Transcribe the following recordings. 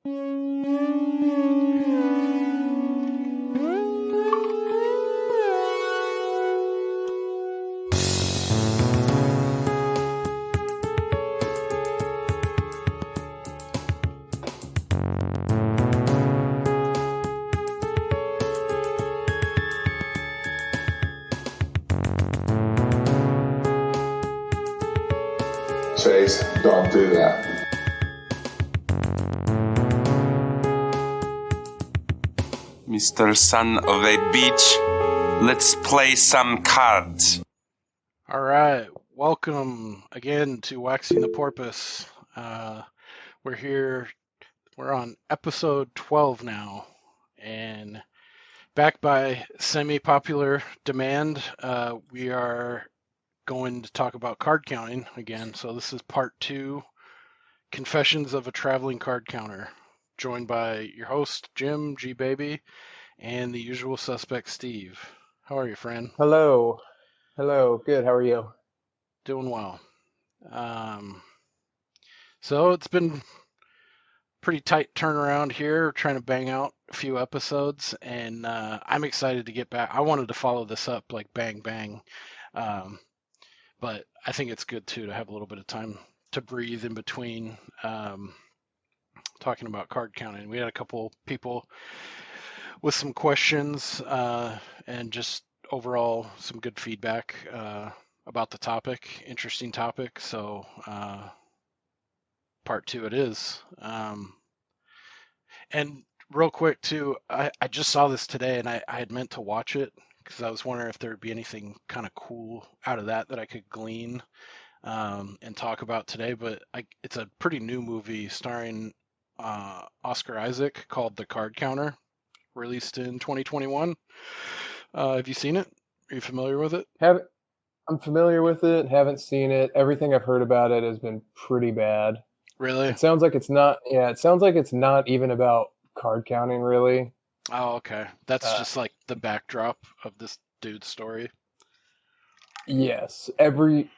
Chase, don't do that. Mr. Son of a Bitch, let's play some cards. All right, welcome again to Waxing the Porpoise. We're here, we're on episode 12 now, and backed by semi-popular demand, we are going to talk about card counting again. So this is part 2, Confessions of a Traveling Card Counter, joined by your host, Jim, G-Baby, and the usual suspect, Steve. How are you, friend? Hello. Good. How are you? Doing well. So it's been pretty tight turnaround here, trying to bang out a few episodes, and I'm excited to get back. I wanted to follow this up like bang bang, but I think it's good too to have a little bit of time to breathe in between talking about card counting. We had a couple people with some questions and just overall some good feedback about the topic. Interesting topic. So part 2 it is. And real quick too, I just saw this today, and I had meant to watch it because I was wondering if there would be anything kind of cool out of that I could glean and talk about today. But it's a pretty new movie starring Oscar Isaac called The Card Counter, released in 2021. Have you seen it? Are you familiar with it? I'm familiar with it. Haven't seen it. Everything I've heard about it has been pretty bad. Really? It sounds like it's not. Yeah, it sounds like it's not even about card counting, really. Oh, okay. That's just like the backdrop of this dude's story. Yes, every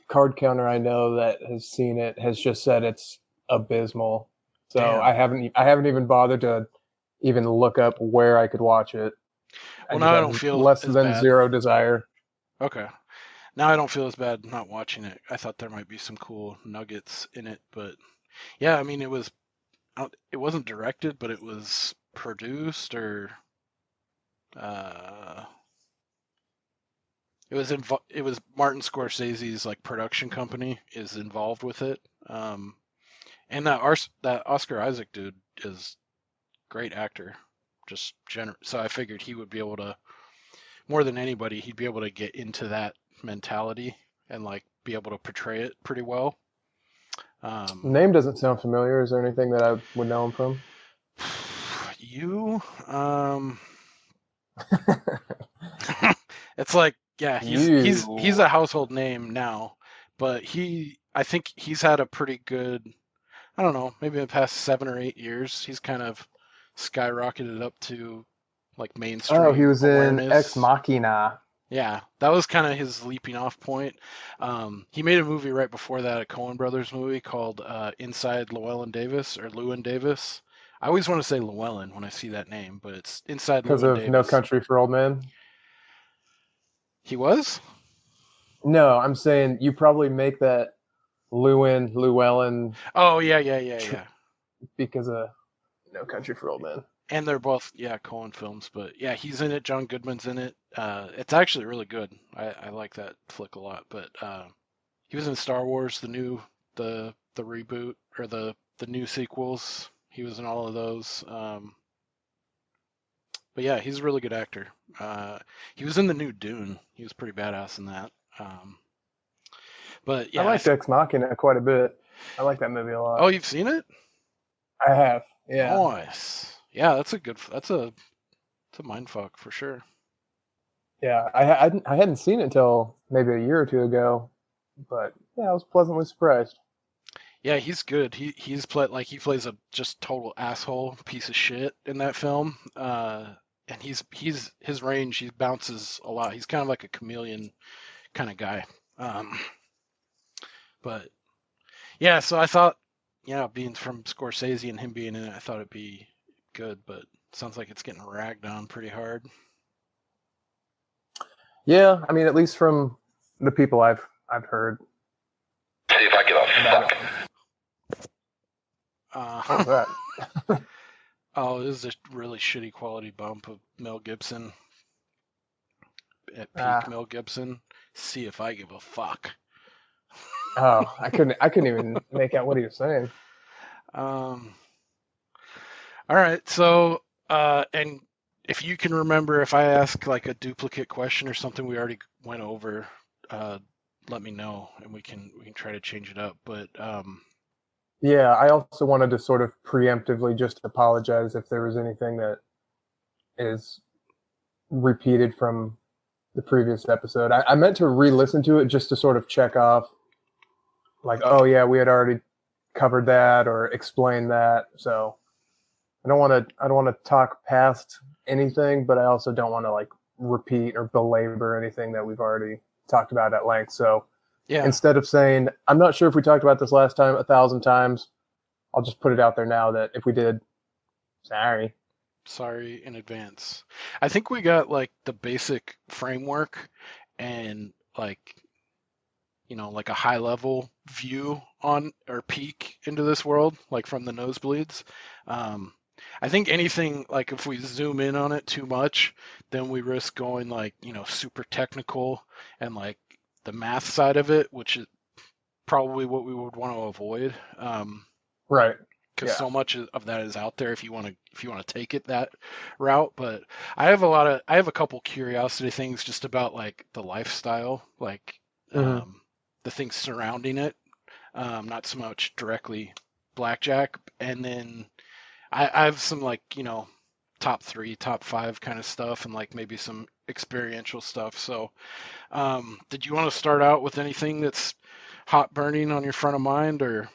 card counter I know that has seen it has just said it's abysmal. So Damn. I haven't even bothered to even look up where I could watch it. Well, now I don't feel less as than bad. zero desire. Okay. Now I don't feel as bad not watching it. I thought there might be some cool nuggets in it, but yeah, I mean, it wasn't directed, but it was produced, or it was Martin Scorsese's like production company is involved with it. And that Oscar Isaac dude is great actor, just so I figured he would be able to, more than anybody, he'd be able to get into that mentality and like be able to portray it pretty well. Name doesn't sound familiar. Is there anything that I would know him from? It's like, yeah, he's a household name now, but I think he's had a pretty good, I don't know, maybe in the past 7 or 8 years, he's kind of skyrocketed up to like mainstream. Oh, he was awareness. in Ex Machina. Yeah, that was kind of his leaping off point. He made a movie right before that, a Coen Brothers movie called Inside Llewellyn Davis, or Llewyn Davis. I always want to say Llewellyn when I see that name, but it's Inside Because Llewyn of Davis. No Country for Old Men? He was? No, I'm saying you probably make that Llewellyn. Oh, yeah. Because of No Country for Old Men. And they're both, Coen films, but yeah, he's in it. John Goodman's in it. It's actually really good. I like that flick a lot. But he was in Star Wars, the reboot, or the new sequels. He was in all of those. But yeah, he's a really good actor. He was in the new Dune. He was pretty badass in that. But yeah, I liked Ex Machina quite a bit. I like that movie a lot. Oh, you've seen it? I have. Yeah. Nice. Yeah, that's a mind fuck for sure. Yeah, I hadn't seen it until maybe a year or two ago, but yeah, I was pleasantly surprised. Yeah, he's good. He plays a just total asshole piece of shit in that film. And his range, he bounces a lot. He's kind of like a chameleon kind of guy. But yeah, so I thought yeah, being from Scorsese and him being in it, I thought it'd be good, but it sounds like it's getting ragged on pretty hard. Yeah, I mean, at least from the people I've heard. See if I give a fuck. What was that? Oh, this is a really shitty quality bump of Mel Gibson at peak Mel Gibson. See if I give a fuck. Oh, I couldn't even make out what he was saying. All right, so and if you can remember, if I ask like a duplicate question or something we already went over, let me know and we can try to change it up. But yeah, I also wanted to sort of preemptively just apologize if there was anything that is repeated from the previous episode. I meant to re-listen to it just to sort of check off, like, oh yeah, we had already covered that or explained that. So I don't want to talk past anything, but I also don't want to like repeat or belabor anything that we've already talked about at length. So yeah, instead of saying, I'm not sure if we talked about this last time 1,000 times, I'll just put it out there now that if we did, sorry in advance. I think we got like the basic framework and like, you know, like a high level view on or peek into this world, like from the nosebleeds. I think anything like if we zoom in on it too much, then we risk going like, you know, super technical and like the math side of it, which is probably what we would want to avoid. right. Because so much of that is out there if you want to take it that route. But I have a couple curiosity things just about like the lifestyle, like the things surrounding it, not so much directly Blackjack. And then I have some like, you know, top 3, top 5 kind of stuff and like maybe some experiential stuff. So did you want to start out with anything that's hot burning on your front of mind or?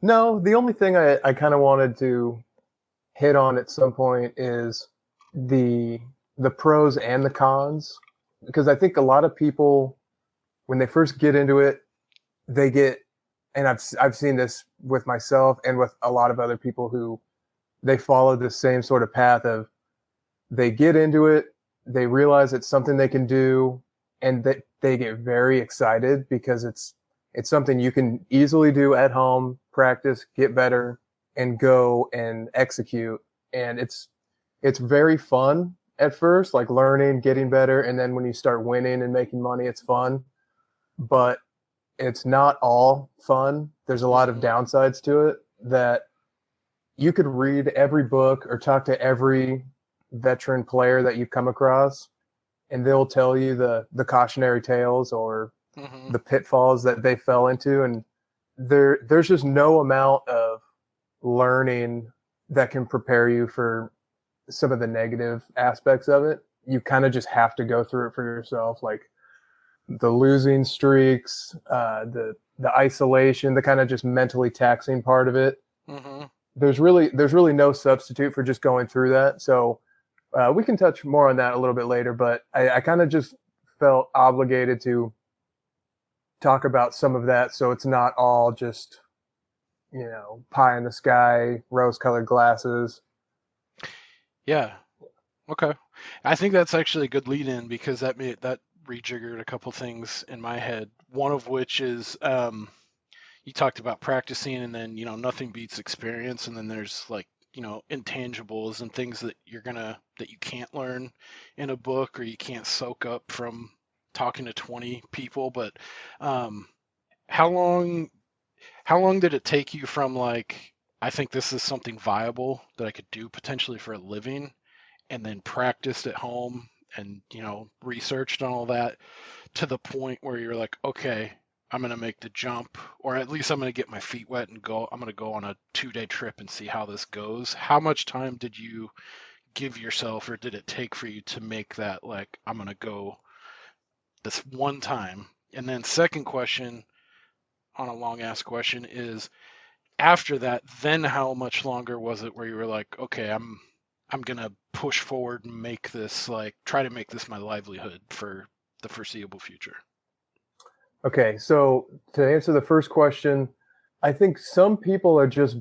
No, the only thing I kind of wanted to hit on at some point is the pros and the cons, because I think a lot of people, when they first get into it, they get, and I've seen this with myself and with a lot of other people who they follow the same sort of path of they get into it, they realize it's something they can do, and that they get very excited because it's something you can easily do at home, practice, get better, and go and execute. And it's very fun at first, like learning, getting better, and then when you start winning and making money, it's fun. But it's not all fun. There's a lot of downsides to it that you could read every book or talk to every veteran player that you come across, and they'll tell you the cautionary tales or the pitfalls that they fell into, and there's just no amount of learning that can prepare you for some of the negative aspects of it. You kind of just have to go through it for yourself, like the losing streaks, the isolation, the kind of just mentally taxing part of it. There's really no substitute for just going through that. So we can touch more on that a little bit later, but I kind of just felt obligated to talk about some of that, so it's not all just, you know, pie in the sky, rose-colored glasses. Yeah. Okay. I think that's actually a good lead-in because that rejiggered a couple things in my head. One of which is you talked about practicing, and then, you know, nothing beats experience, and then there's like, you know, intangibles and things that that you can't learn in a book or you can't soak up from talking to 20 people. But how long did it take you from like, I think this is something viable that I could do potentially for a living, and then practiced at home and, you know, researched on all that, to the point where you're like, okay, I'm going to make the jump, or at least I'm going to get my feet wet and I'm going to go on a 2-day trip and see how this goes? How much time did you give yourself, or did it take for you to make that, like, I'm going to go this one time? And then second question on a long ass question is, after that, then how much longer was it where you were like, okay, I'm going to push forward and make this, like, try to make this my livelihood for the foreseeable future? Okay, so to answer the first question, I think some people are just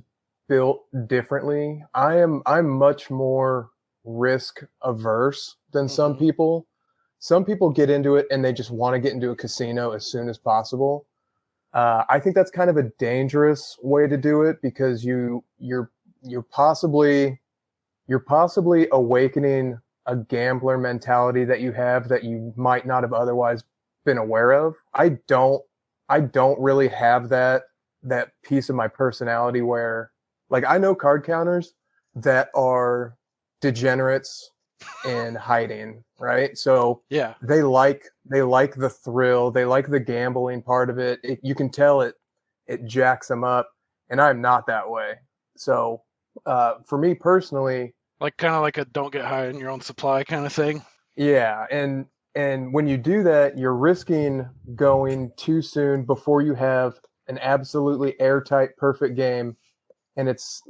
built differently. I'm much more risk averse than some Mhm. people. Some people get into it and they just want to get into a casino as soon as possible. I think that's kind of a dangerous way to do it because you're possibly awakening a gambler mentality that you have that you might not have otherwise been aware of. I don't really have that piece of my personality where, like, I know card counters that are degenerates in hiding, right? So Yeah. they like the thrill, they like the gambling part of it. You can tell it jacks them up, and I'm not that way. So for me personally, Like kind of like a don't get high on your own supply kind of thing. yeah, and when you do that, you're risking going too soon before you have an absolutely airtight perfect game, and it's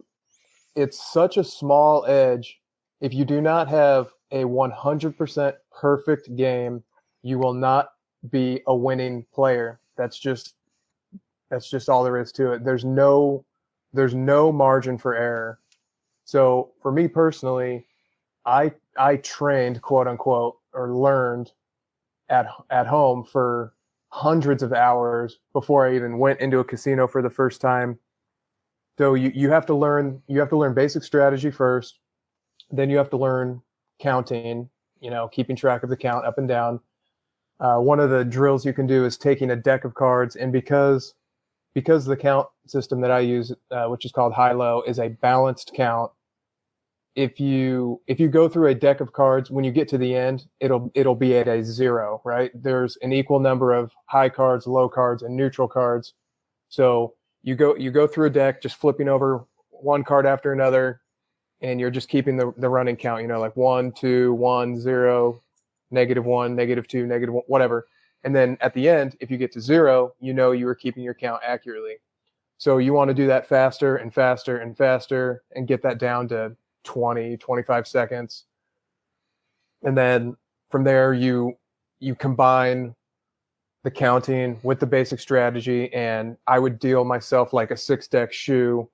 such a small edge. If you do not have a 100% perfect game, you will not be a winning player. That's just all there is to it. There's no margin for error. So for me personally, I trained, quote unquote, or learned at home for hundreds of hours before I even went into a casino for the first time. So you have to learn basic strategy first, then you have to learn counting, keeping track of the count up and down. One of the drills you can do is taking a deck of cards, and because the count system that I use, which is called high-low, is a balanced count. If you go through a deck of cards, when you get to the end, it'll be at a 0, right? There's an equal number of high cards, low cards, and neutral cards. So you go through a deck, just flipping over one card after another, and you're just keeping the running count, like 1, 2, 1, 0, -1, -2, -1, whatever. And then at the end, if you get to 0, you were keeping your count accurately. So you want to do that faster and faster and faster and get that down to 20, 25 seconds. And then from there, you combine the counting with the basic strategy, and I would deal myself like a 6-deck shoe,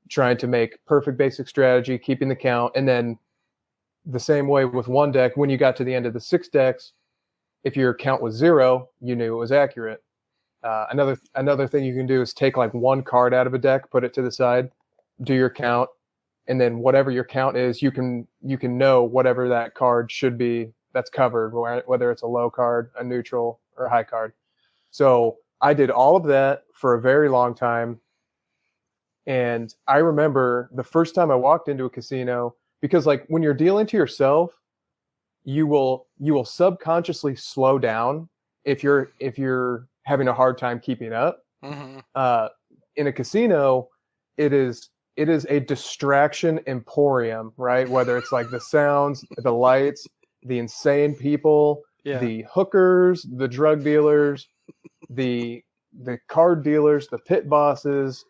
trying to make perfect basic strategy, keeping the count. And then the same way with one deck, when you got to the end of the 6 decks, if your count was 0, you knew it was accurate. Another thing you can do is take like one card out of a deck, put it to the side, do your count, and then whatever your count is, you can know whatever that card should be that's covered, whether it's a low card, a neutral, or a high card. So I did all of that for a very long time. And I remember the first time I walked into a casino, because like when you're dealing to yourself, you will subconsciously slow down if you're having a hard time keeping up. Mm-hmm. In a casino, it is a distraction emporium, right? Whether it's like the sounds, the lights, the insane people, the hookers, the drug dealers, the card dealers, the pit bosses.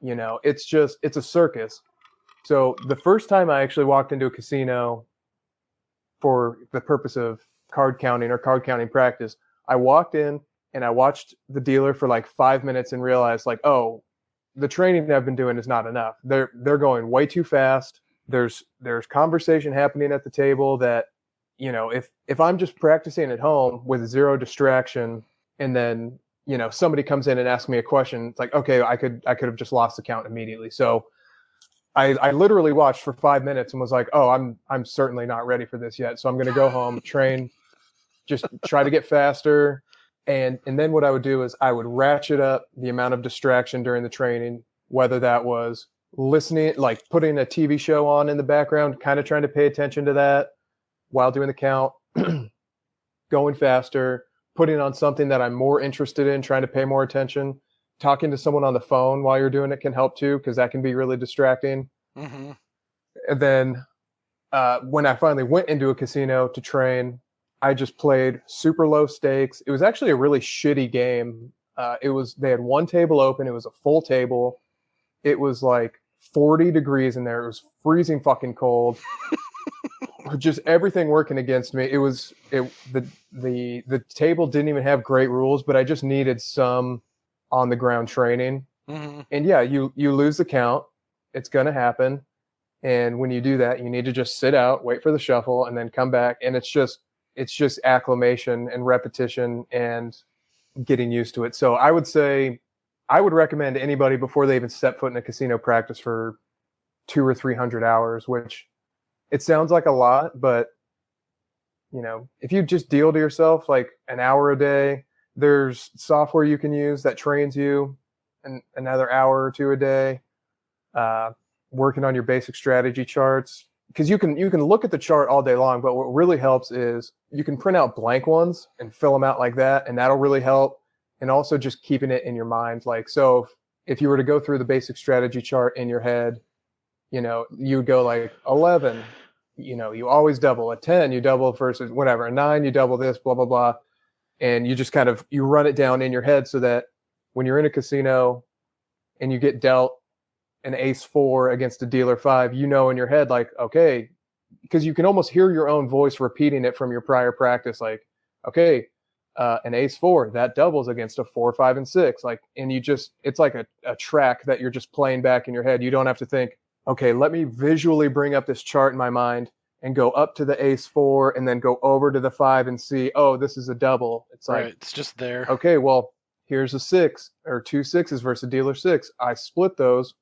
It's a circus. So the first time I actually walked into a casino for the purpose of card counting practice, I walked in and I watched the dealer for like 5 minutes and realized, like, oh, the training that I've been doing is not enough. They're going way too fast. There's conversation happening at the table that, if I'm just practicing at home with zero distraction, and then somebody comes in and asks me a question, it's like, okay, I could have just lost the count immediately. So I literally watched for 5 minutes and was like, oh, I'm certainly not ready for this yet. So I'm going to go home, train, just try to get faster. And then what I would do is I would ratchet up the amount of distraction during the training, whether that was listening, like putting a TV show on in the background, kind of trying to pay attention to that while doing the count, going faster, putting on something that I'm more interested in, trying to pay more attention. Talking to someone on the phone while you're doing it can help too, because that can be really distracting. Mm-hmm. And then when I finally went into a casino to train, I just played super low stakes. It was actually a really shitty game. They had one table open. It was a full table. It was like 40 degrees in there. It was freezing fucking cold. Just everything working against me. The table didn't even have great rules, but I just needed some on the ground training. And yeah, you lose the count. It's going to happen. And when you do that, you need to just sit out, wait for the shuffle, and then come back. And it's just acclimation and repetition and getting used to it. So I would say, I would recommend anybody before they even step foot in a casino practice for 200 or 300 hours, which it sounds like a lot, but if you just deal to yourself like an hour a day, there's software you can use that trains you another hour or two a day, working on your basic strategy charts. Because you can look at the chart all day long, but what really helps is you can print out blank ones and fill them out like that, and that'll really help. And also just keeping it in your mind. Like, so if you were to go through the basic strategy chart in your head, you would go like 11, you always double. A 10, you double versus whatever. A 9, you double this, blah, blah, blah. And you just you run it down in your head so that when you're in a casino and you get dealt an ace 4 against a dealer 5, in your head, like, okay, because you can almost hear your own voice repeating it from your prior practice. Like, okay, an ace 4 that doubles against a 4, 5, and 6. Like, and it's like a track that you're just playing back in your head. You don't have to think, okay, let me visually bring up this chart in my mind and go up to the ace 4 and then go over to the 5 and see, oh, this is a double. It's like, right, it's just there. Okay, well, here's a 6 or 2 6s versus a dealer 6. I split those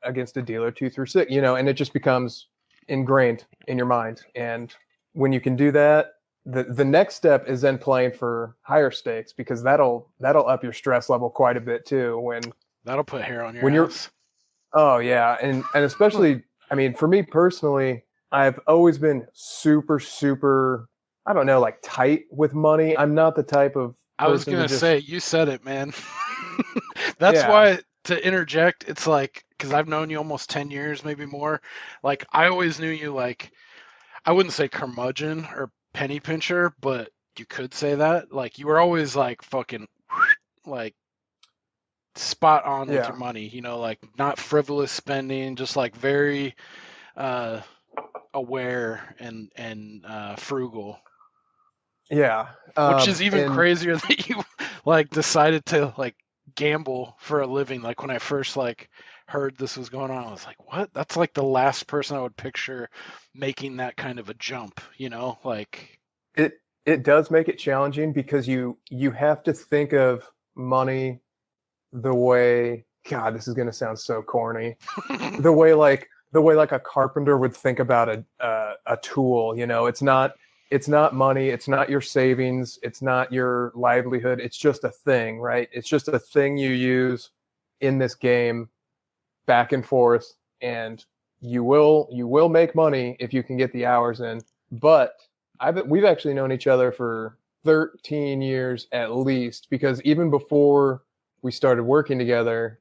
against a dealer 2 through 6, and it just becomes ingrained in your mind. And when you can do that, the next step is then playing for higher stakes, because that'll up your stress level quite a bit too. That'll put hair on your ass. Oh yeah, and especially, I mean, for me personally, I've always been super, super, I don't know, like tight with money. I'm not the type of I was going to say, you said it, man. That's why, to interject, it's like, because I've known you almost 10 years, maybe more. Like, I always knew you, like, I wouldn't say curmudgeon or penny pincher, but you could say that. Like, you were always, like, fucking, like, spot on with your money, like, not frivolous spending, just, like, very aware and frugal. Yeah. Which is even crazier that you like decided to like gamble for a living. Like when I first like heard this was going on, I was like, what? That's like the last person I would picture making that kind of a jump, like it does make it challenging, because you have to think of money the way, God, this is going to sound so corny, the way like a carpenter would think about a tool. It's not money. It's not your savings. It's not your livelihood. It's just a thing, right? It's just a thing you use in this game back and forth. And you will make money if you can get the hours in. But we've actually known each other for 13 years at least, because even before we started working together,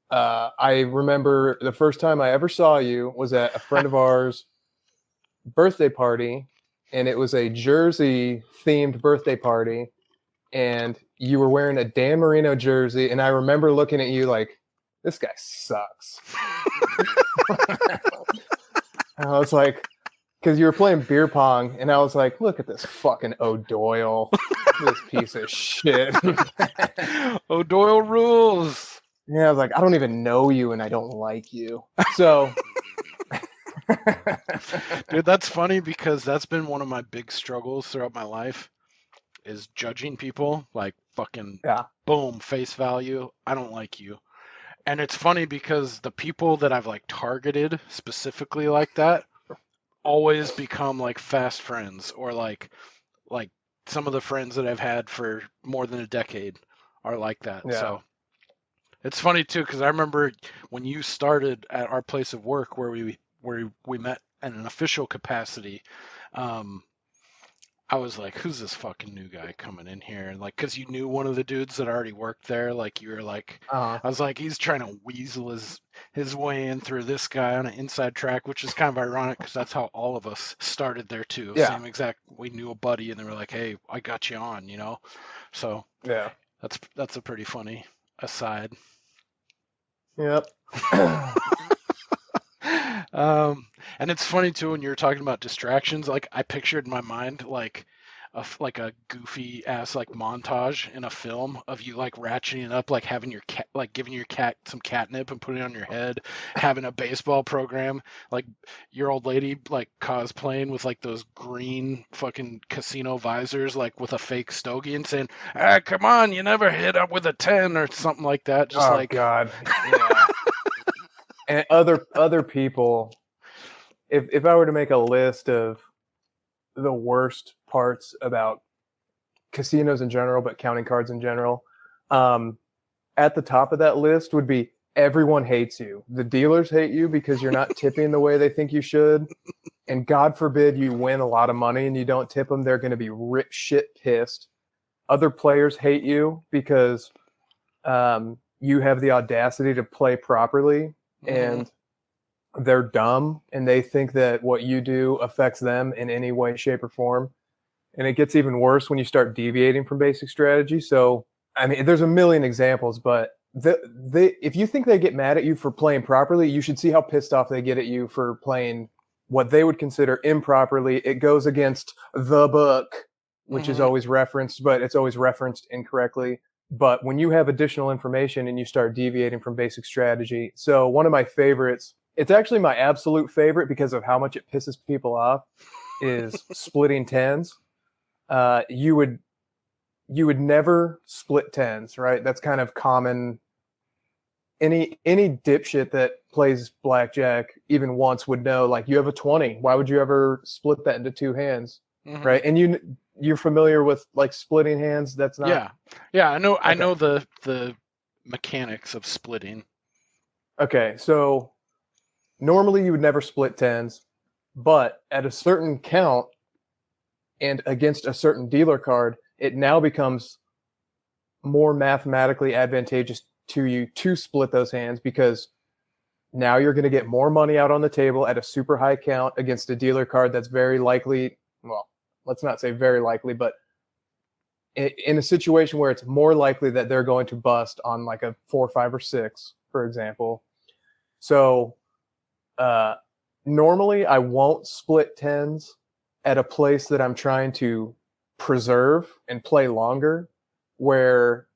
I remember the first time I ever saw you was at a friend of ours' birthday party. And it was a Jersey themed birthday party, and you were wearing a Dan Marino jersey. And I remember looking at you like, this guy sucks. I was like, because you were playing beer pong, and I was like, look at this fucking O'Doyle, this piece of shit. O'Doyle rules. Yeah, I was like, I don't even know you, and I don't like you. So. Dude, that's funny, because that's been one of my big struggles throughout my life, is judging people like fucking boom, face value. I don't like you. And it's funny because the people that I've like targeted specifically like that always become like fast friends, or like some of the friends that I've had for more than a decade are like that. Yeah. So it's funny too, because I remember when you started at our place of work where we met in an official capacity, I was like, who's this fucking new guy coming in here? And like, because you knew one of the dudes that already worked there, like you were like, I was like, he's trying to weasel his way in through this guy on an inside track, which is kind of ironic because that's how all of us started there too. Yeah. Same exact. We knew a buddy, and they were like, hey, I got you on, So yeah, that's a pretty funny aside. Yep. And it's funny too when you're talking about distractions. Like I pictured in my mind, like like a goofy ass like montage in a film of you like ratcheting it up, like having your cat, like giving your cat some catnip and putting it on your head, having a baseball program, like your old lady like cosplaying with like those green fucking casino visors, like with a fake stogie and saying, "Ah, come on, you never hit up with a 10 or something like that." Just Oh like God, yeah. And other people, if I were to make a list of the worst parts about casinos in general, but counting cards in general, at the top of that list would be everyone hates you. The dealers hate you because you're not tipping the way they think you should. And God forbid you win a lot of money and you don't tip them, they're going to be shit pissed. Other players hate you because you have the audacity to play properly, and they're dumb and they think that what you do affects them in any way, shape, or form. And it gets even worse when you start deviating from basic strategy. So, I mean, there's a million examples, but if you think they get mad at you for playing properly, you should see how pissed off they get at you for playing what they would consider improperly. It goes against the book, which is always referenced, but it's always referenced incorrectly. But when you have additional information and you start deviating from basic strategy. So one of my favorites, it's actually my absolute favorite because of how much it pisses people off, is splitting tens. You would never split tens, right? That's kind of common. Any dipshit that plays blackjack even once would know, like, you have a 20. Why would you ever split that into two hands, right? And you're familiar with like splitting hands. That's not. Yeah. I know. Okay. I know the mechanics of splitting. Okay, so normally you would never split tens, but at a certain count and against a certain dealer card, it now becomes more mathematically advantageous to you to split those hands, because now you're going to get more money out on the table at a super high count against a dealer card that's very likely, well, let's not say very likely, but in a situation where it's more likely that they're going to bust on like a 4, 5, or 6, for example. So normally I won't split tens at a place that I'm trying to preserve and play longer, where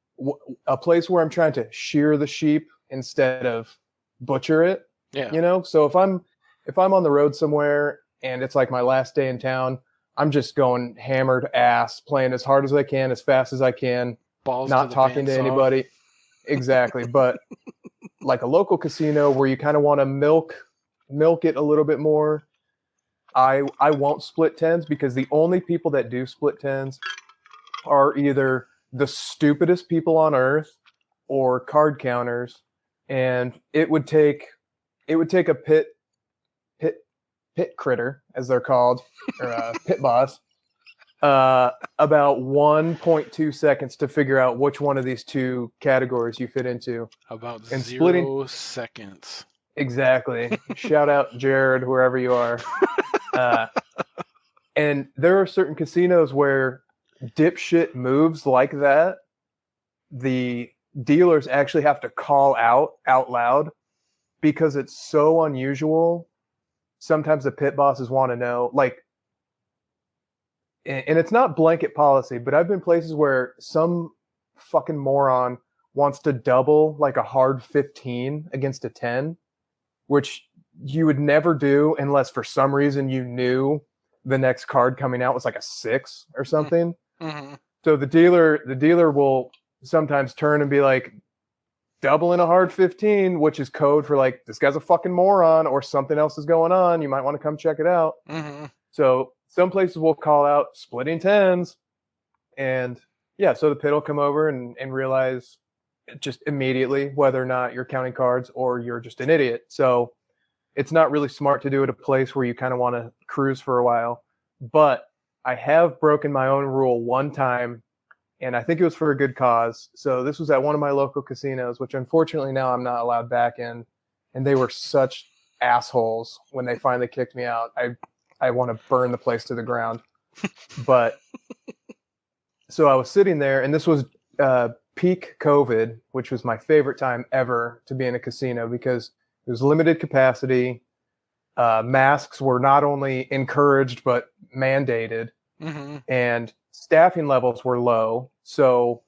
a place where I'm trying to shear the sheep instead of butcher it. Yeah. You know, so if I'm on the road somewhere and it's like my last day in town, I'm just going hammered ass, playing as hard as I can, as fast as I can, Balls not to talking to anybody. Exactly. But like a local casino where you kind of want to milk it a little bit more, I won't split tens, because the only people that do split tens are either the stupidest people on earth or card counters. And it would take a pit critter, as they're called, or a pit boss, about 1.2 seconds to figure out which one of these two categories you fit into. About And 0 seconds. Exactly. Shout out Jared, wherever you are. And there are certain casinos where dipshit moves like that, the dealers actually have to call out loud, because it's so unusual. Sometimes the pit bosses want to know, like, and it's not blanket policy, but I've been places where some fucking moron wants to double like a hard 15 against a 10, which you would never do unless for some reason you knew the next card coming out was like a 6 or something. So the dealer will sometimes turn and be like, doubling a hard 15, which is code for like, this guy's a fucking moron, or something else is going on. You might want to come check it out. So some places will call out splitting tens, and yeah, so the pit will come over and realize just immediately whether or not you're counting cards or you're just an idiot. So it's not really smart to do at a place where you kind of want to cruise for a while. But I have broken my own rule one time, and I think it was for a good cause. So this was at one of my local casinos, which unfortunately now I'm not allowed back in. And they were such assholes when they finally kicked me out. I want to burn the place to the ground. But so I was sitting there, and this was peak COVID, which was my favorite time ever to be in a casino, because it was limited capacity. Masks were not only encouraged, but mandated. And staffing levels were low. So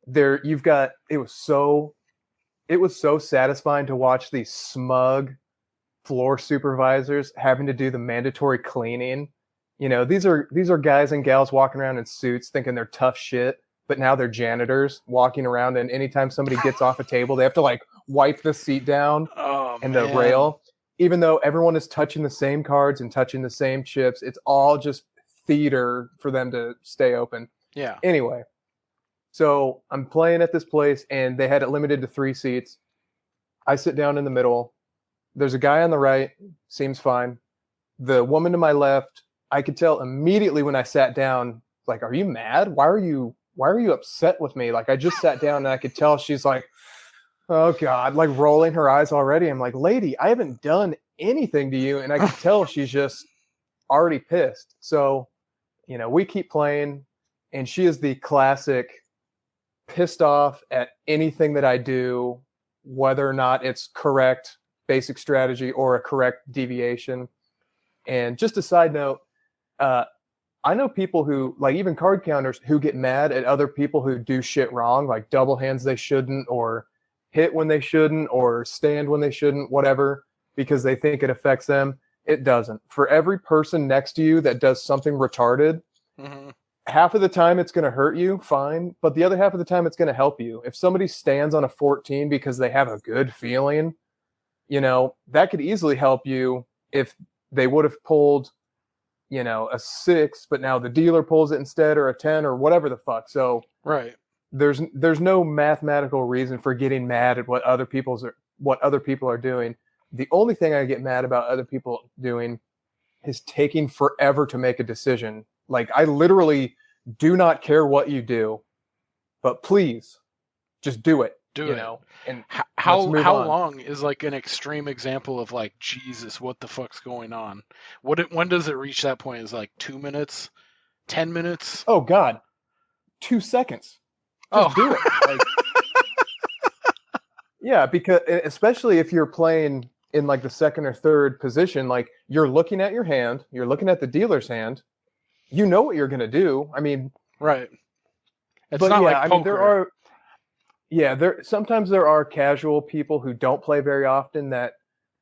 there you've got it was so satisfying to watch these smug floor supervisors having to do the mandatory cleaning. These are guys and gals walking around in suits thinking they're tough shit, but now they're janitors walking around, and anytime somebody gets off a table, they have to like wipe the seat down and the rail. Even though everyone is touching the same cards and touching the same chips, it's all just theater for them to stay open. Yeah. Anyway, so I'm playing at this place, and they had it limited to 3 seats. I sit down in the middle. There's a guy on the right, seems fine. The woman to my left, I could tell immediately when I sat down, like, are you mad? Why are you upset with me? Like, I just sat down, and I could tell she's like, oh God, like rolling her eyes already. I'm like, lady, I haven't done anything to you. And I could tell she's just already pissed. So, we keep playing, and she is the classic pissed off at anything that I do, whether or not it's correct basic strategy or a correct deviation. And just a side note, I know people who, like even card counters, who get mad at other people who do shit wrong, like double hands they shouldn't, or hit when they shouldn't, or stand when they shouldn't, whatever, because they think it affects them. It doesn't. For every person next to you that does something retarded, half of the time it's going to hurt you, fine, but the other half of the time it's going to help you. If somebody stands on a 14 because they have a good feeling, that could easily help you if they would have pulled, a 6, but now the dealer pulls it instead, or a 10, or whatever the fuck. So right. There's no mathematical reason for getting mad at what other people are doing. The only thing I get mad about other people doing is taking forever to make a decision. Like, I literally do not care what you do, but please just do it. Do it. And how long is like an extreme example of like, Jesus, what the fuck's going on? When does it reach that point? Is like 2 minutes, 10 minutes? Oh God, 2 seconds. Just do it. Like, yeah, because especially if you're playing in like the second or third position, like you're looking at your hand, you're looking at the dealer's hand, you know what you're gonna do. I mean, right. It's not like poker. Sometimes there are casual people who don't play very often that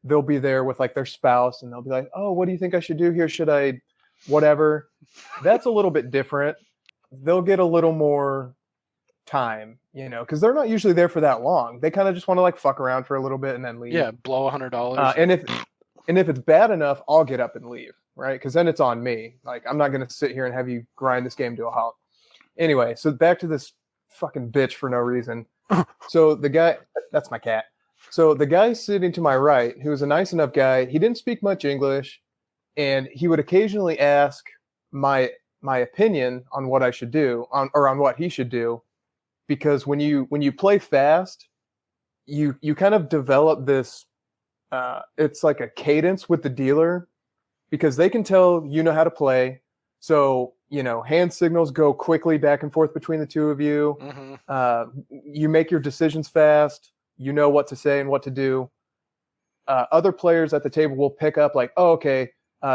they'll be there with like their spouse, and they'll be like, oh, what do you think I should do here? Should I whatever? That's a little bit different. They'll get a little more time, because they're not usually there for that long. They kind of just want to like fuck around for a little bit and then leave. Yeah, blow $100. And if it's bad enough, I'll get up and leave, right? Because then it's on me. Like, I'm not gonna sit here and have you grind this game to a halt. Anyway, so back to this fucking bitch for no reason. So the guy, that's my cat. So the guy sitting to my right, who was a nice enough guy, he didn't speak much English, and he would occasionally ask my opinion on what I should do, on what he should do. Because when you play fast, you kind of develop this, it's like a cadence with the dealer, because they can tell you know how to play. So, hand signals go quickly back and forth between the two of you. You make your decisions fast. You know what to say and what to do. Other players at the table will pick up like, oh, okay,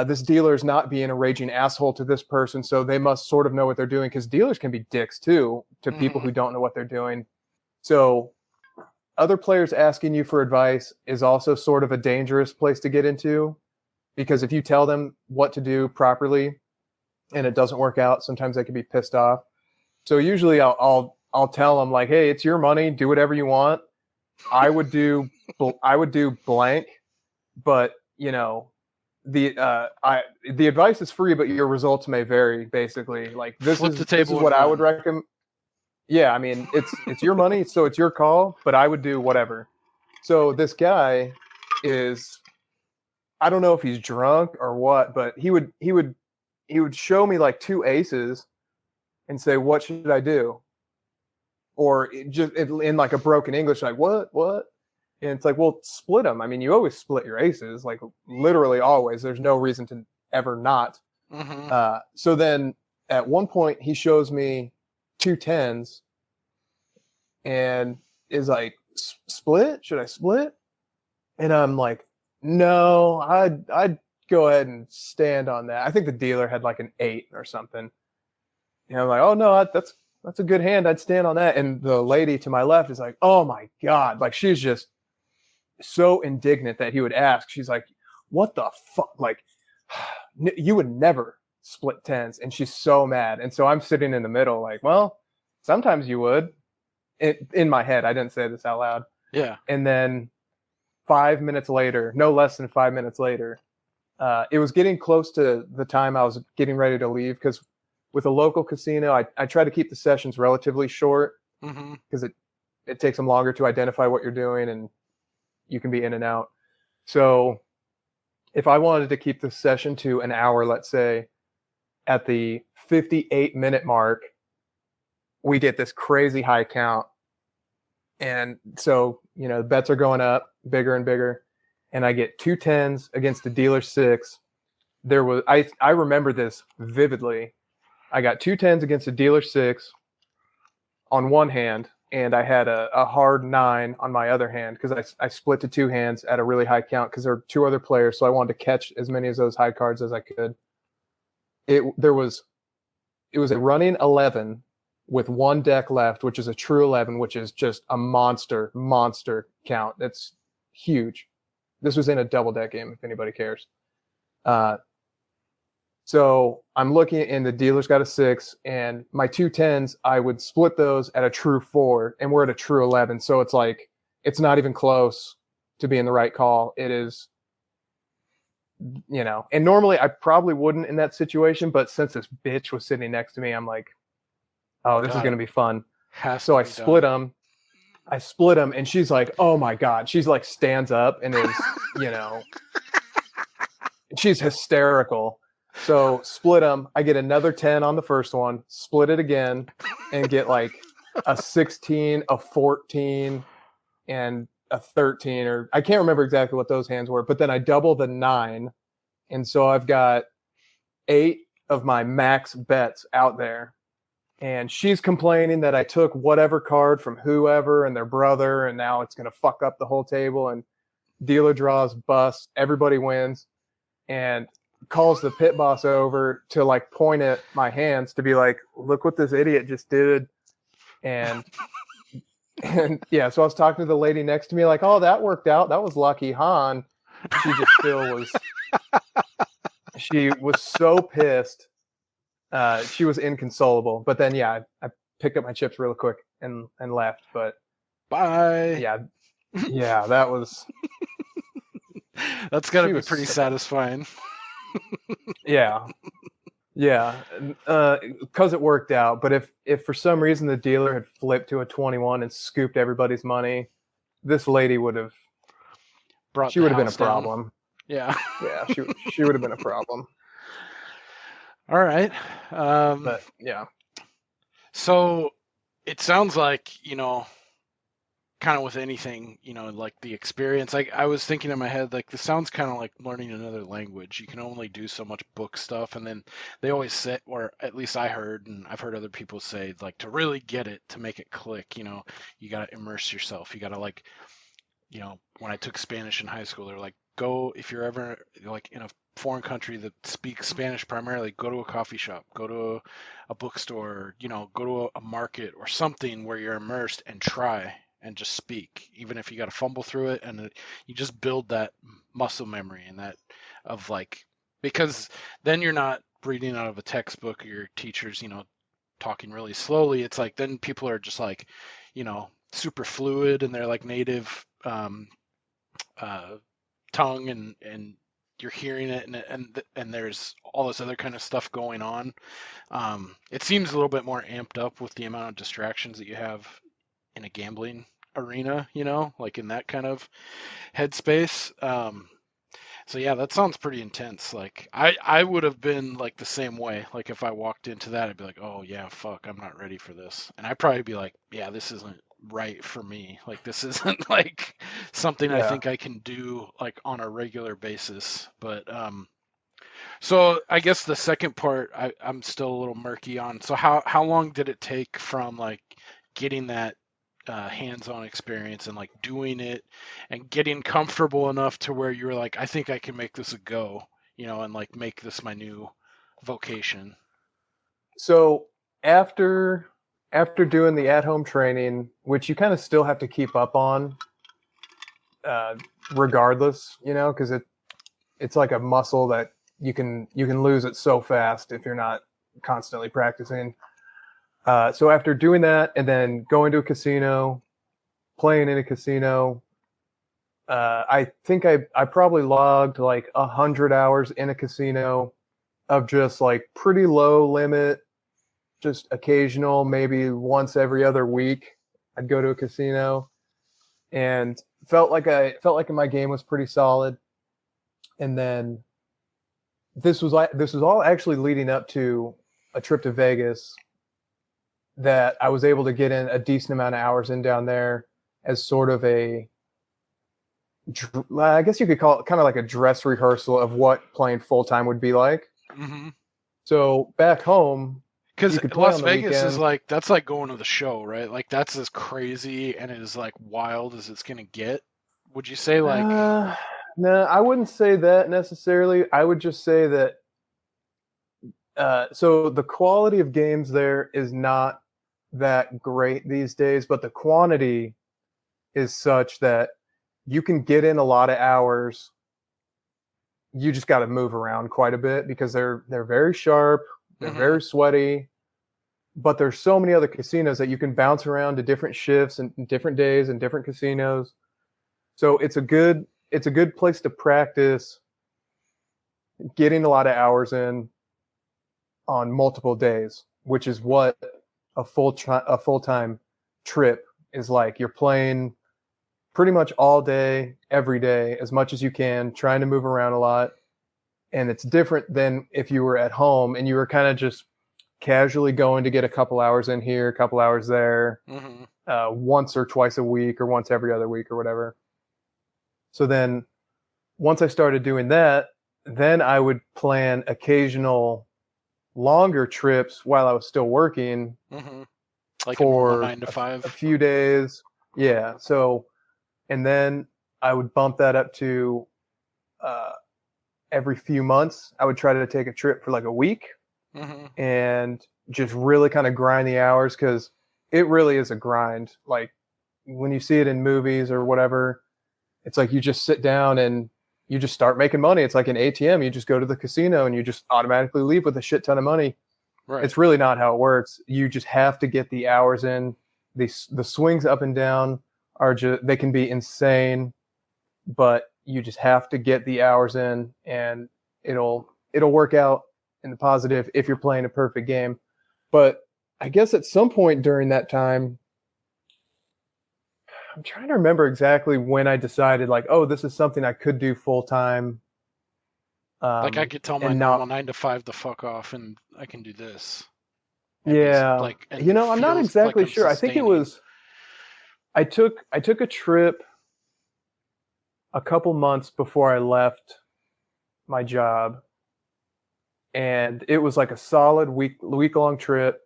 this dealer is not being a raging asshole to this person, so they must sort of know what they're doing, because dealers can be dicks too to people who don't know what they're doing. So other players asking you for advice is also sort of a dangerous place to get into, because if you tell them what to do properly and it doesn't work out, sometimes they can be pissed off. So usually I'll tell them like, hey, it's your money, do whatever you want. I would do blank, but the advice is free, but your results may vary. Basically, like this is what I would recommend. Yeah, I mean it's your money, so it's your call. But I would do whatever. So this guy is, I don't know if he's drunk or what, but he would show me like 2 aces and say, what should I do? Or just in like a broken English, like what? And it's like, well, split them. I mean, you always split your aces, like literally always. There's no reason to ever not. So then at one point he shows me 2 10s and is like, split? Should I split? And I'm like, no, I'd go ahead and stand on that. I think the dealer had like an 8 or something. And I'm like, oh no, that's a good hand. I'd stand on that. And the lady to my left is like, oh my God. Like she's just so indignant that he would ask. She's like, what the fuck? Like you would never split tens. And she's so mad. And so I'm sitting in the middle like, well, sometimes you would. In my head, I didn't say this out loud. Yeah. And then 5 minutes later, no less than 5 minutes later, it was getting close to the time I was getting ready to leave because with a local casino, I try to keep the sessions relatively short because it takes them longer to identify what you're doing and you can be in and out. So if I wanted to keep the session to an hour, let's say, at the 58-minute mark, we get this crazy high count. And so, the bets are going up bigger and bigger. And I get 2 10s against the dealer 6. There was, I remember this vividly. I got 2 10s against the dealer 6 on one hand, and I had a hard 9 on my other hand because I split to 2 hands at a really high count because there were 2 other players. So I wanted to catch as many of those high cards as I could. It was a running 11 with 1 deck left, which is a true 11, which is just a monster count. That's huge. This was in a double deck game, if anybody cares. So I'm looking, and the dealer's got a 6, and my 2 10s, I would split those at a true 4, and we're at a true 11. So it's like, it's not even close to being the right call. It is, and normally I probably wouldn't in that situation, but since this bitch was sitting next to me, I'm like, oh, this is going to be fun. So I split them. And she's like, oh my God. She's like, stands up and is, she's hysterical. So split them. I get another 10 on the first one, split it again, and get like a 16, a 14, and a 13. Or I can't remember exactly what those hands were, but then I double the 9. And so I've got 8 of my max bets out there. And she's complaining that I took whatever card from whoever and their brother, and now it's going to fuck up the whole table. And dealer draws, bust, everybody wins, and calls the pit boss over to like point at my hands to be like, look what this idiot just did. And yeah, so I was talking to the lady next to me like, oh, that worked out. That was lucky, huh? And she just still was, she was so pissed. She was inconsolable, but then I picked up my chips real quick and left. But bye. Yeah, that was. That's got to be pretty satisfying. Yeah, because it worked out. But if for some reason the dealer had flipped to a 21 and scooped everybody's money, this lady would have. She would have been a problem. Yeah. Yeah, she would have been a problem. All right. But yeah. So it sounds like, kind of with anything, like the experience, like I was thinking in my head, like this sounds kind of like learning another language. You can only do so much book stuff. And then they always say, or at least I heard, and I've heard other people say, like to really get it, to make it click, you got to immerse yourself. You got to like, when I took Spanish in high school, they're like, go, if you're ever like in a foreign country that speaks Spanish primarily, go to a coffee shop, go to a bookstore, go to a market or something where you're immersed and try and just speak, even if you got to fumble through it. And you just build that muscle memory and that of like, because then you're not reading out of a textbook or your teachers, talking really slowly. It's like, then people are just like, super fluid and they're like native tongue and you're hearing it and there's all this other kind of stuff going on. It seems a little bit more amped up with the amount of distractions that you have in a gambling arena, like in that kind of headspace. So yeah, that sounds pretty intense. Like I would have been like the same way. Like if I walked into that, I'd be like, oh yeah, fuck, I'm not ready for this. And I'd probably be like, yeah, this isn't right for me. Like this isn't like something I think I can do like on a regular basis. But so I guess the second part I'm still a little murky on. So how long did it take from like getting that hands-on experience and like doing it and getting comfortable enough to where you were like, I think I can make this a go, and like make this my new vocation? So after doing the at-home training, which you kind of still have to keep up on, regardless, because it's like a muscle that you can lose it so fast if you're not constantly practicing. So after doing that and then going to a casino, playing in a casino, I think I probably logged like 100 hours in a casino of just like pretty low limit, just occasional, maybe once every other week I'd go to a casino, and felt like my game was pretty solid. And then this was all actually leading up to a trip to Vegas that I was able to get in a decent amount of hours in down there as sort of I guess you could call it kind of like a dress rehearsal of what playing full time would be like. Mm-hmm. So back home, because Las Vegas is like, that's like going to the show, right? Like that's as crazy and as like wild as it's gonna get. Would you say like? No, I wouldn't say that necessarily. I would just say that. So the quality of games there is not that great these days, but the quantity is such that you can get in a lot of hours. You just got to move around quite a bit because they're very sharp, they're very sweaty, but there's so many other casinos that you can bounce around to different shifts and different days and different casinos. So it's a good place to practice getting a lot of hours in on multiple days, which is what a full-time trip is like. You're playing pretty much all day, every day, as much as you can, trying to move around a lot. And it's different than if you were at home and you were kind of just casually going to get a couple hours in here, a couple hours there, once or twice a week or once every other week or whatever. So then once I started doing that, then I would plan occasional longer trips while I was still working, like for 9 to 5, a few days. Yeah. So, and then I would bump that up to every few months. I would try to take a trip for like a week and just really kind of grind the hours, because it really is a grind. Like when you see it in movies or whatever, it's like you just sit down and you just start making money. It's like an ATM. You just go to the casino and you just automatically leave with a shit ton of money. Right. It's really not how it works. You just have to get the hours in. The swings up and down they can be insane, but you just have to get the hours in, and it'll work out in the positive if you're playing a perfect game. But I guess at some point during that time, I'm trying to remember exactly when I decided, like, oh, this is something I could do full time. Like I could tell my normal 9 to 5 to fuck off, and I can do this. And yeah, like, I'm not exactly sure. I think it was. I took a trip a couple months before I left my job, and it was like a solid week long trip.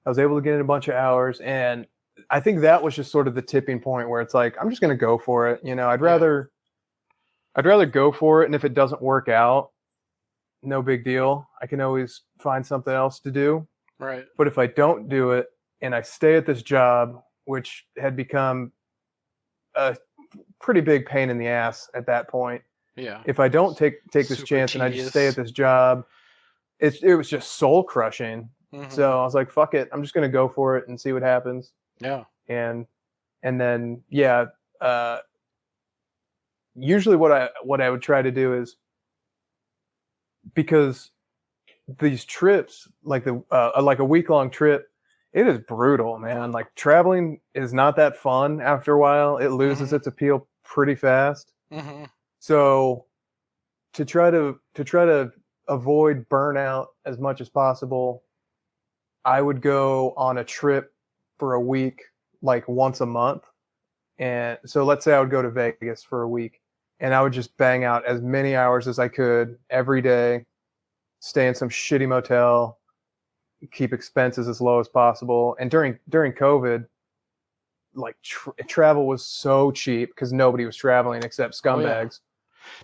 I was able to get in a bunch of hours, and I think that was just sort of the tipping point where it's like, I'm just going to go for it. I'd rather go for it. And if it doesn't work out, no big deal. I can always find something else to do. Right. But if I don't do it and I stay at this job, which had become a pretty big pain in the ass at that point. Yeah. If I don't take this chance and I just stay at this job, it was just soul crushing. So I was like, fuck it. I'm just going to go for it and see what happens. Yeah. And then, usually what I would try to do is, because these trips, like like a week-long trip, it is brutal, man. Like traveling is not that fun after a while. It loses its appeal pretty fast. So to try to avoid burnout as much as possible, I would go on a trip for a week, like once a month. And so let's say I would go to Vegas for a week, and I would just bang out as many hours as I could every day, stay in some shitty motel, keep expenses as low as possible. And during COVID, like travel was so cheap because nobody was traveling except scumbags.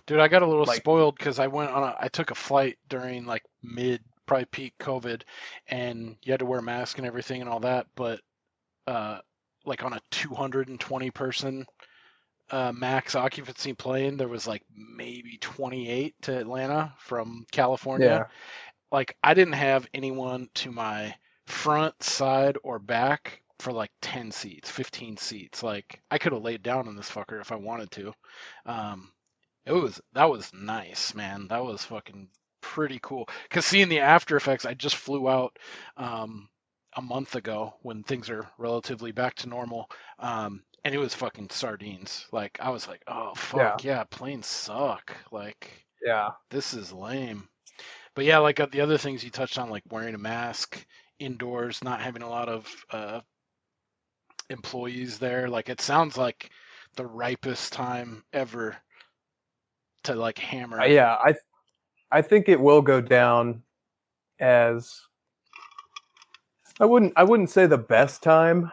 Dude, I got a little spoiled because I took a flight during like mid probably peak COVID, and you had to wear a mask and everything and all that. But like on a 220 person max occupancy plane, there was like maybe 28 to Atlanta from California. Yeah. Like I didn't have anyone to my front, side, or back for like 10 seats, 15 seats. Like I could have laid down in this fucker if I wanted to. That was nice, man. That was fucking pretty cool. Cause seeing the after effects, I just flew out a month ago when things are relatively back to normal. And it was fucking sardines. Like I was like, oh fuck yeah, planes suck. Like Yeah. this is lame. But yeah, like the other things you touched on, like wearing a mask indoors, not having a lot of employees there. Like it sounds like the ripest time ever to like hammer. Yeah, I think it will go down as I wouldn't say the best time,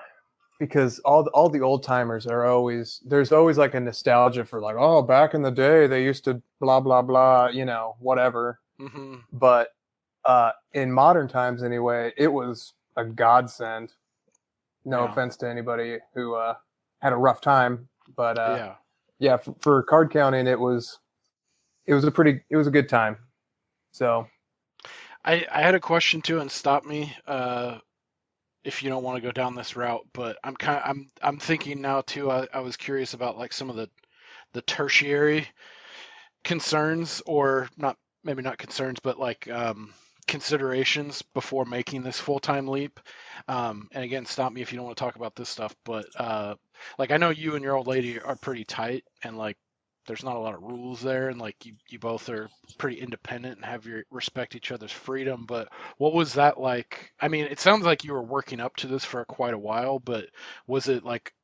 because all the old timers are always, there's always like a nostalgia for like, oh, back in the day they used to blah blah blah, whatever. Mm-hmm. But in modern times anyway, it was a godsend. No offense to anybody who had a rough time, but yeah, for card counting, it was a good time. So I had a question too, and stop me if you don't want to go down this route. But I'm thinking now too. I was curious about like some of the tertiary concerns, or maybe not concerns, but like considerations before making this full-time leap. And again, stop me if you don't want to talk about this stuff, but like I know you and your old lady are pretty tight, and like there's not a lot of rules there, and like you both are pretty independent and have your respect each other's freedom. But what was that like? I mean, it sounds like you were working up to this for quite a while, but was it like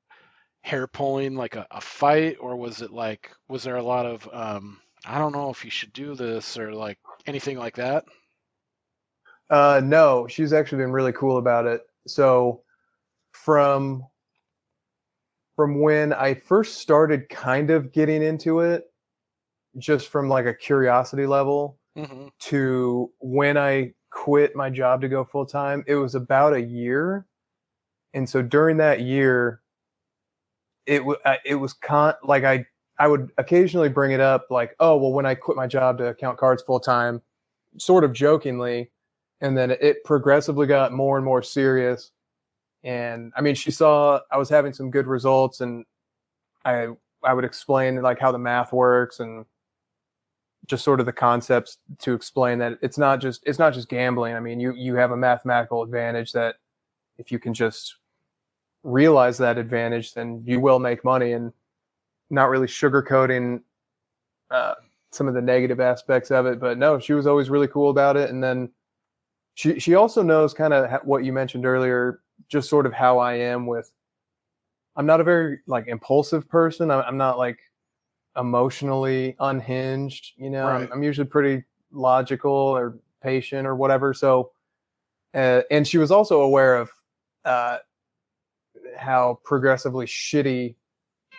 hair pulling, like a fight, or was there a lot of I don't know if you should do this, or like anything like that? No, she's actually been really cool about it. So from when I first started kind of getting into it, just from like a curiosity level, Mm-hmm. to when I quit my job to go full time, it was about a year. And so during that year, it was like I would occasionally bring it up, like, oh, well, when I quit my job to count cards full time, sort of jokingly, and then it progressively got more and more serious. And I mean, she saw I was having some good results, and I would explain like how the math works and just sort of the concepts to explain that it's not just gambling. I mean, you have a mathematical advantage that if you can just realize that advantage, then you will make money, and not really sugarcoating some of the negative aspects of it. But no, she was always really cool about it. And then she also knows kind of what you mentioned earlier, just sort of how I am with, I'm not a very like impulsive person. I'm not like emotionally unhinged, Right. I'm usually pretty logical or patient or whatever. So, and she was also aware of how progressively shitty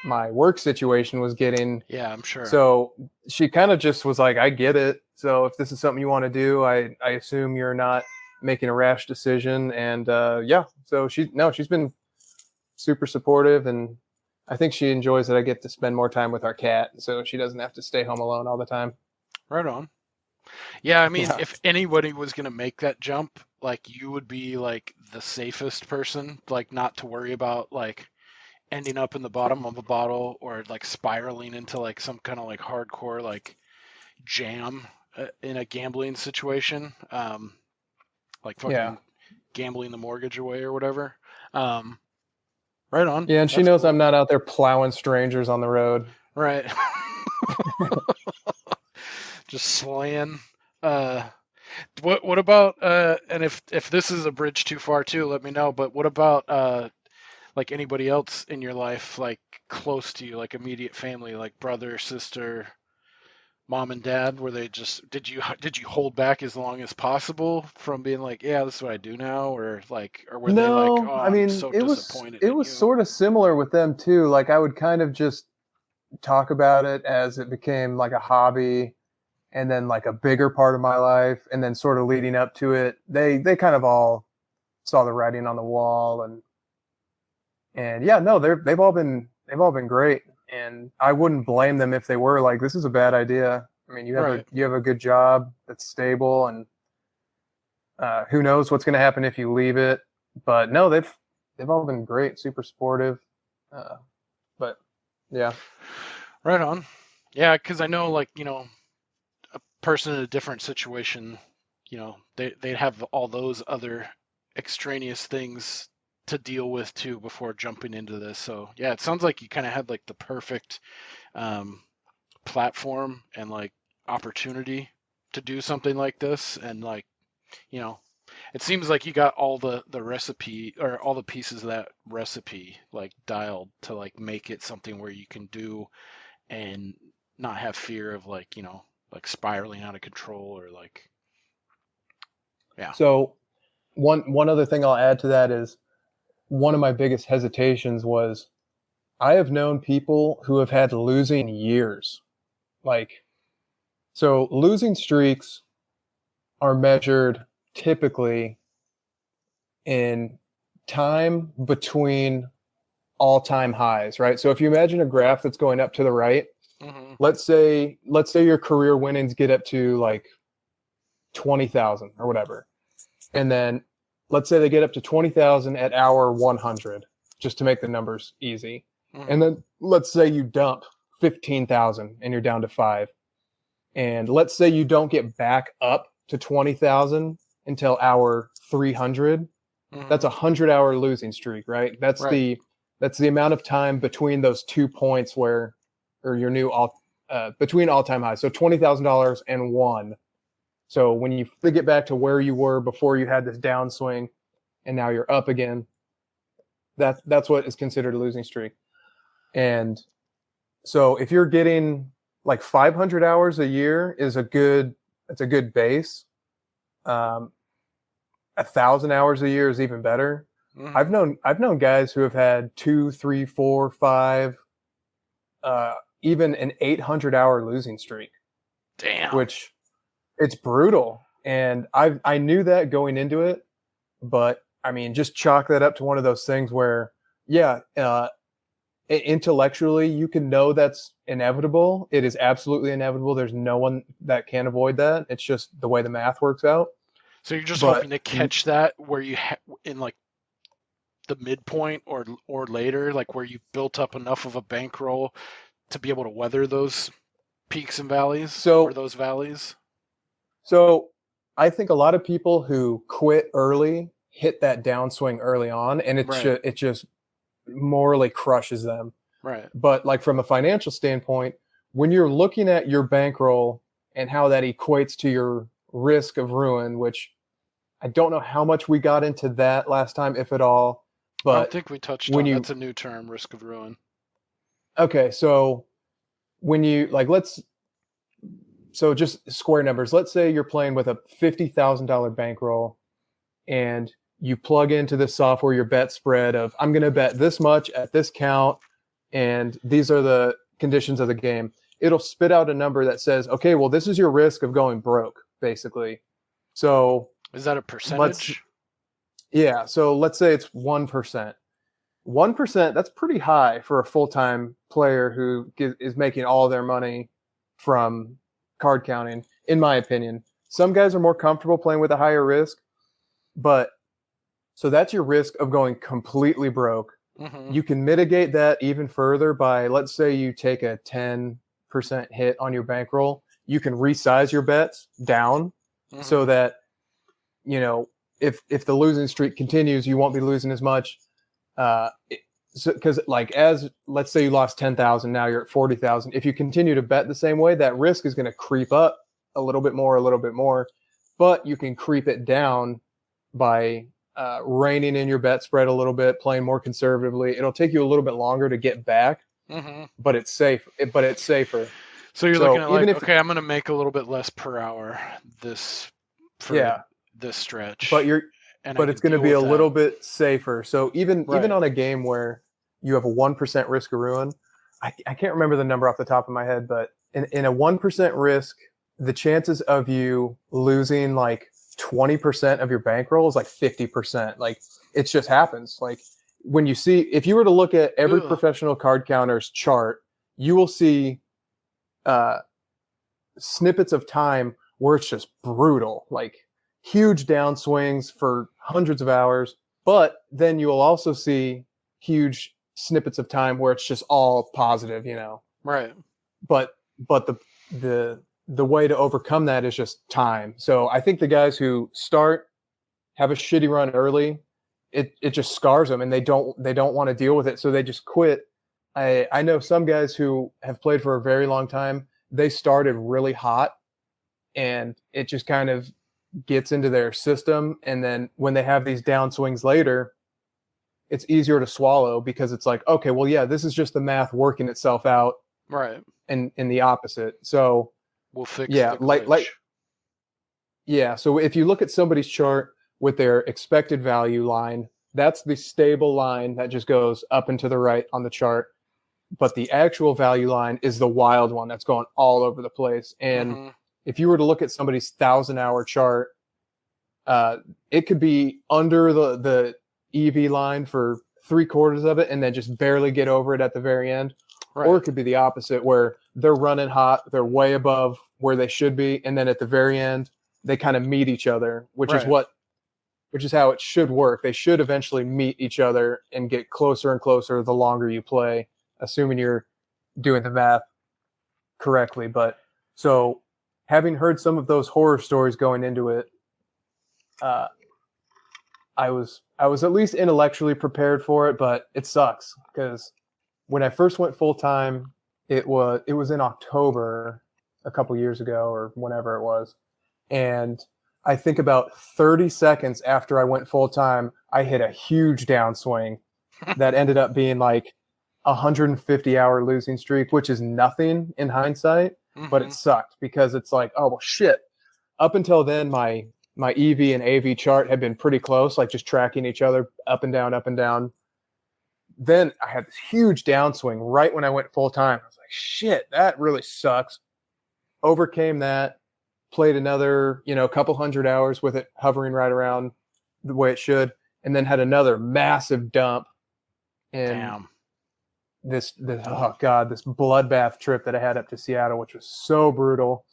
my work situation was getting. Yeah, I'm sure. So she kind of just was like, I get it. So if this is something you want to do, I assume you're not making a rash decision. And yeah, so she's been super supportive, and I think she enjoys that I get to spend more time with our cat, so she doesn't have to stay home alone all the time. Right on. Yeah, I mean, Yeah. if anybody was going to make that jump, like you would be like the safest person, like not to worry about like ending up in the bottom of a bottle, or like spiraling into like some kind of like hardcore like jam in a gambling situation, like fucking gambling the mortgage away or whatever. Right on. Yeah, and she That's knows cool. I'm not out there plowing strangers on the road. Right. Just slaying. What about and if this is a bridge too far too, let me know. But what about like anybody else in your life, like close to you, like immediate family, like brother, sister, mom and dad? Were they just did you hold back as long as possible from being like, yeah, this is what I do now, or were they like, No, oh, I I'm mean, so it disappointed in was you? sort of similar with them too. Like I would kind of just talk about it as it became like a hobby, and then like a bigger part of my life, and then sort of leading up to it, they kind of all saw the writing on the wall, and yeah, no, they've all been great, and I wouldn't blame them if they were like, this is a bad idea. I mean, you have a good job that's stable, and who knows what's going to happen if you leave it. But no, they've all been great, super supportive. But yeah, Right on. Yeah, because I know, like, a person in a different situation, they'd have all those other extraneous things to deal with too before jumping into this. So yeah, it sounds like you kind of had like the perfect platform and like opportunity to do something like this, and like, it seems like you got all the recipe, or all the pieces of that recipe like dialed to like make it something where you can do and not have fear of like, like spiraling out of control, or like, yeah. So one other thing I'll add to that is, one of my biggest hesitations was, I have known people who have had losing years. Like, so losing streaks are measured typically in time between all-time highs, right? So if you imagine a graph that's going up to the right, let's say your career winnings get up to like 20,000 or whatever. And then let's say they get up to 20,000 at hour 100, just to make the numbers easy. And then let's say you dump 15,000 and you're down to 5. And let's say you don't get back up to 20,000 until hour 300. That's a 100-hour losing streak, right? That's the amount of time between those 2 points where, or your new between all-time highs. So $20,000 and 1. So when you get back to where you were before you had this downswing, and now you're up again, that's what is considered a losing streak. And so if you're getting like 500 hours a year it's a good base. 1,000 hours a year is even better. I've known guys who have had 2, 3, 4, 5, even an 800-hour losing streak. Damn. Which, it's brutal. And I knew that going into it, but I mean, just chalk that up to one of those things where, yeah, intellectually you can know that's inevitable. It is absolutely inevitable. There's no one that can avoid that. It's just the way the math works out. So you're just hoping to catch that where you in like the midpoint or later, like where you built up enough of a bankroll to be able to weather those peaks and valleys, or those valleys. So I think a lot of people who quit early hit that downswing early on, and it just morally crushes them. Right. But like from a financial standpoint, when you're looking at your bankroll and how that equates to your risk of ruin, which I don't know how much we got into that last time, if at all. But I don't think we touched on that's a new term, risk of ruin. Okay, so when you so just square numbers. Let's say you're playing with a $50,000 bankroll, and you plug into the software your bet spread of, I'm going to bet this much at this count, and these are the conditions of the game. It'll spit out a number that says, okay, well, this is your risk of going broke, basically. So is that a percentage? Yeah. So let's say it's 1%. 1%, that's pretty high for a full-time player who is making all their money from card counting, in my opinion. Some guys are more comfortable playing with a higher risk, but so that's your risk of going completely broke. You can mitigate that even further by, let's say you take a 10% hit on your bankroll. You can resize your bets down so that, if the losing streak continues, you won't be losing as much. Because let's say you lost 10,000, now you're at 40,000. If you continue to bet the same way, that risk is going to creep up a little bit more, but you can creep it down by reining in your bet spread a little bit, playing more conservatively. It'll take you a little bit longer to get back, but it's safe. But it's safer. So you're looking at like, okay, I'm going to make a little bit less per hour this stretch, but it's going to be a little bit safer. So even on a game where you have a 1% risk of ruin, I can't remember the number off the top of my head, but in a 1% risk the chances of you losing like 20% of your bankroll is like 50%. Like it just happens. Like when you see, if you were to look at every professional card counter's chart, you will see snippets of time where it's just brutal, like huge downswings for hundreds of hours. But then you will also see huge snippets of time where it's just all positive, you know. Right. But the way to overcome that is just time. So I think the guys who have a shitty run early, it just scars them, and they don't want to deal with it, so they just quit. I know some guys who have played for a very long time. They started really hot, and it just kind of gets into their system, and then when they have these downswings later, it's easier to swallow because it's like, okay, well, yeah, this is just the math working itself out, right? And in the opposite. So we'll fix yeah, the glitch. like yeah. So if you look at somebody's chart with their expected value line, that's the stable line that just goes up and to the right on the chart. But the actual value line is the wild one that's going all over the place. And if you were to look at somebody's 1,000-hour chart, it could be under the EV line for 3/4 of it and then just barely get over it at the very end. Right. Or it could be the opposite, where they're running hot, they're way above where they should be, and then at the very end, they kind of meet each other, which is how it should work. They should eventually meet each other and get closer and closer the longer you play, assuming you're doing the math correctly. But so having heard some of those horror stories going into it, I was at least intellectually prepared for it, but it sucks because when I first went full time, it was in October a couple years ago or whenever it was, and I think about 30 seconds after I went full time, I hit a huge downswing that ended up being like 150-hour losing streak, which is nothing in hindsight, but it sucked because it's like, oh well, shit. Up until then, my EV and AV chart had been pretty close, like just tracking each other up and down, up and down. Then I had this huge downswing right when I went full time. I was like, shit, that really sucks. Overcame that, played another, couple hundred hours with it hovering right around the way it should, and then had another massive dump in this bloodbath trip that I had up to Seattle, which was so brutal.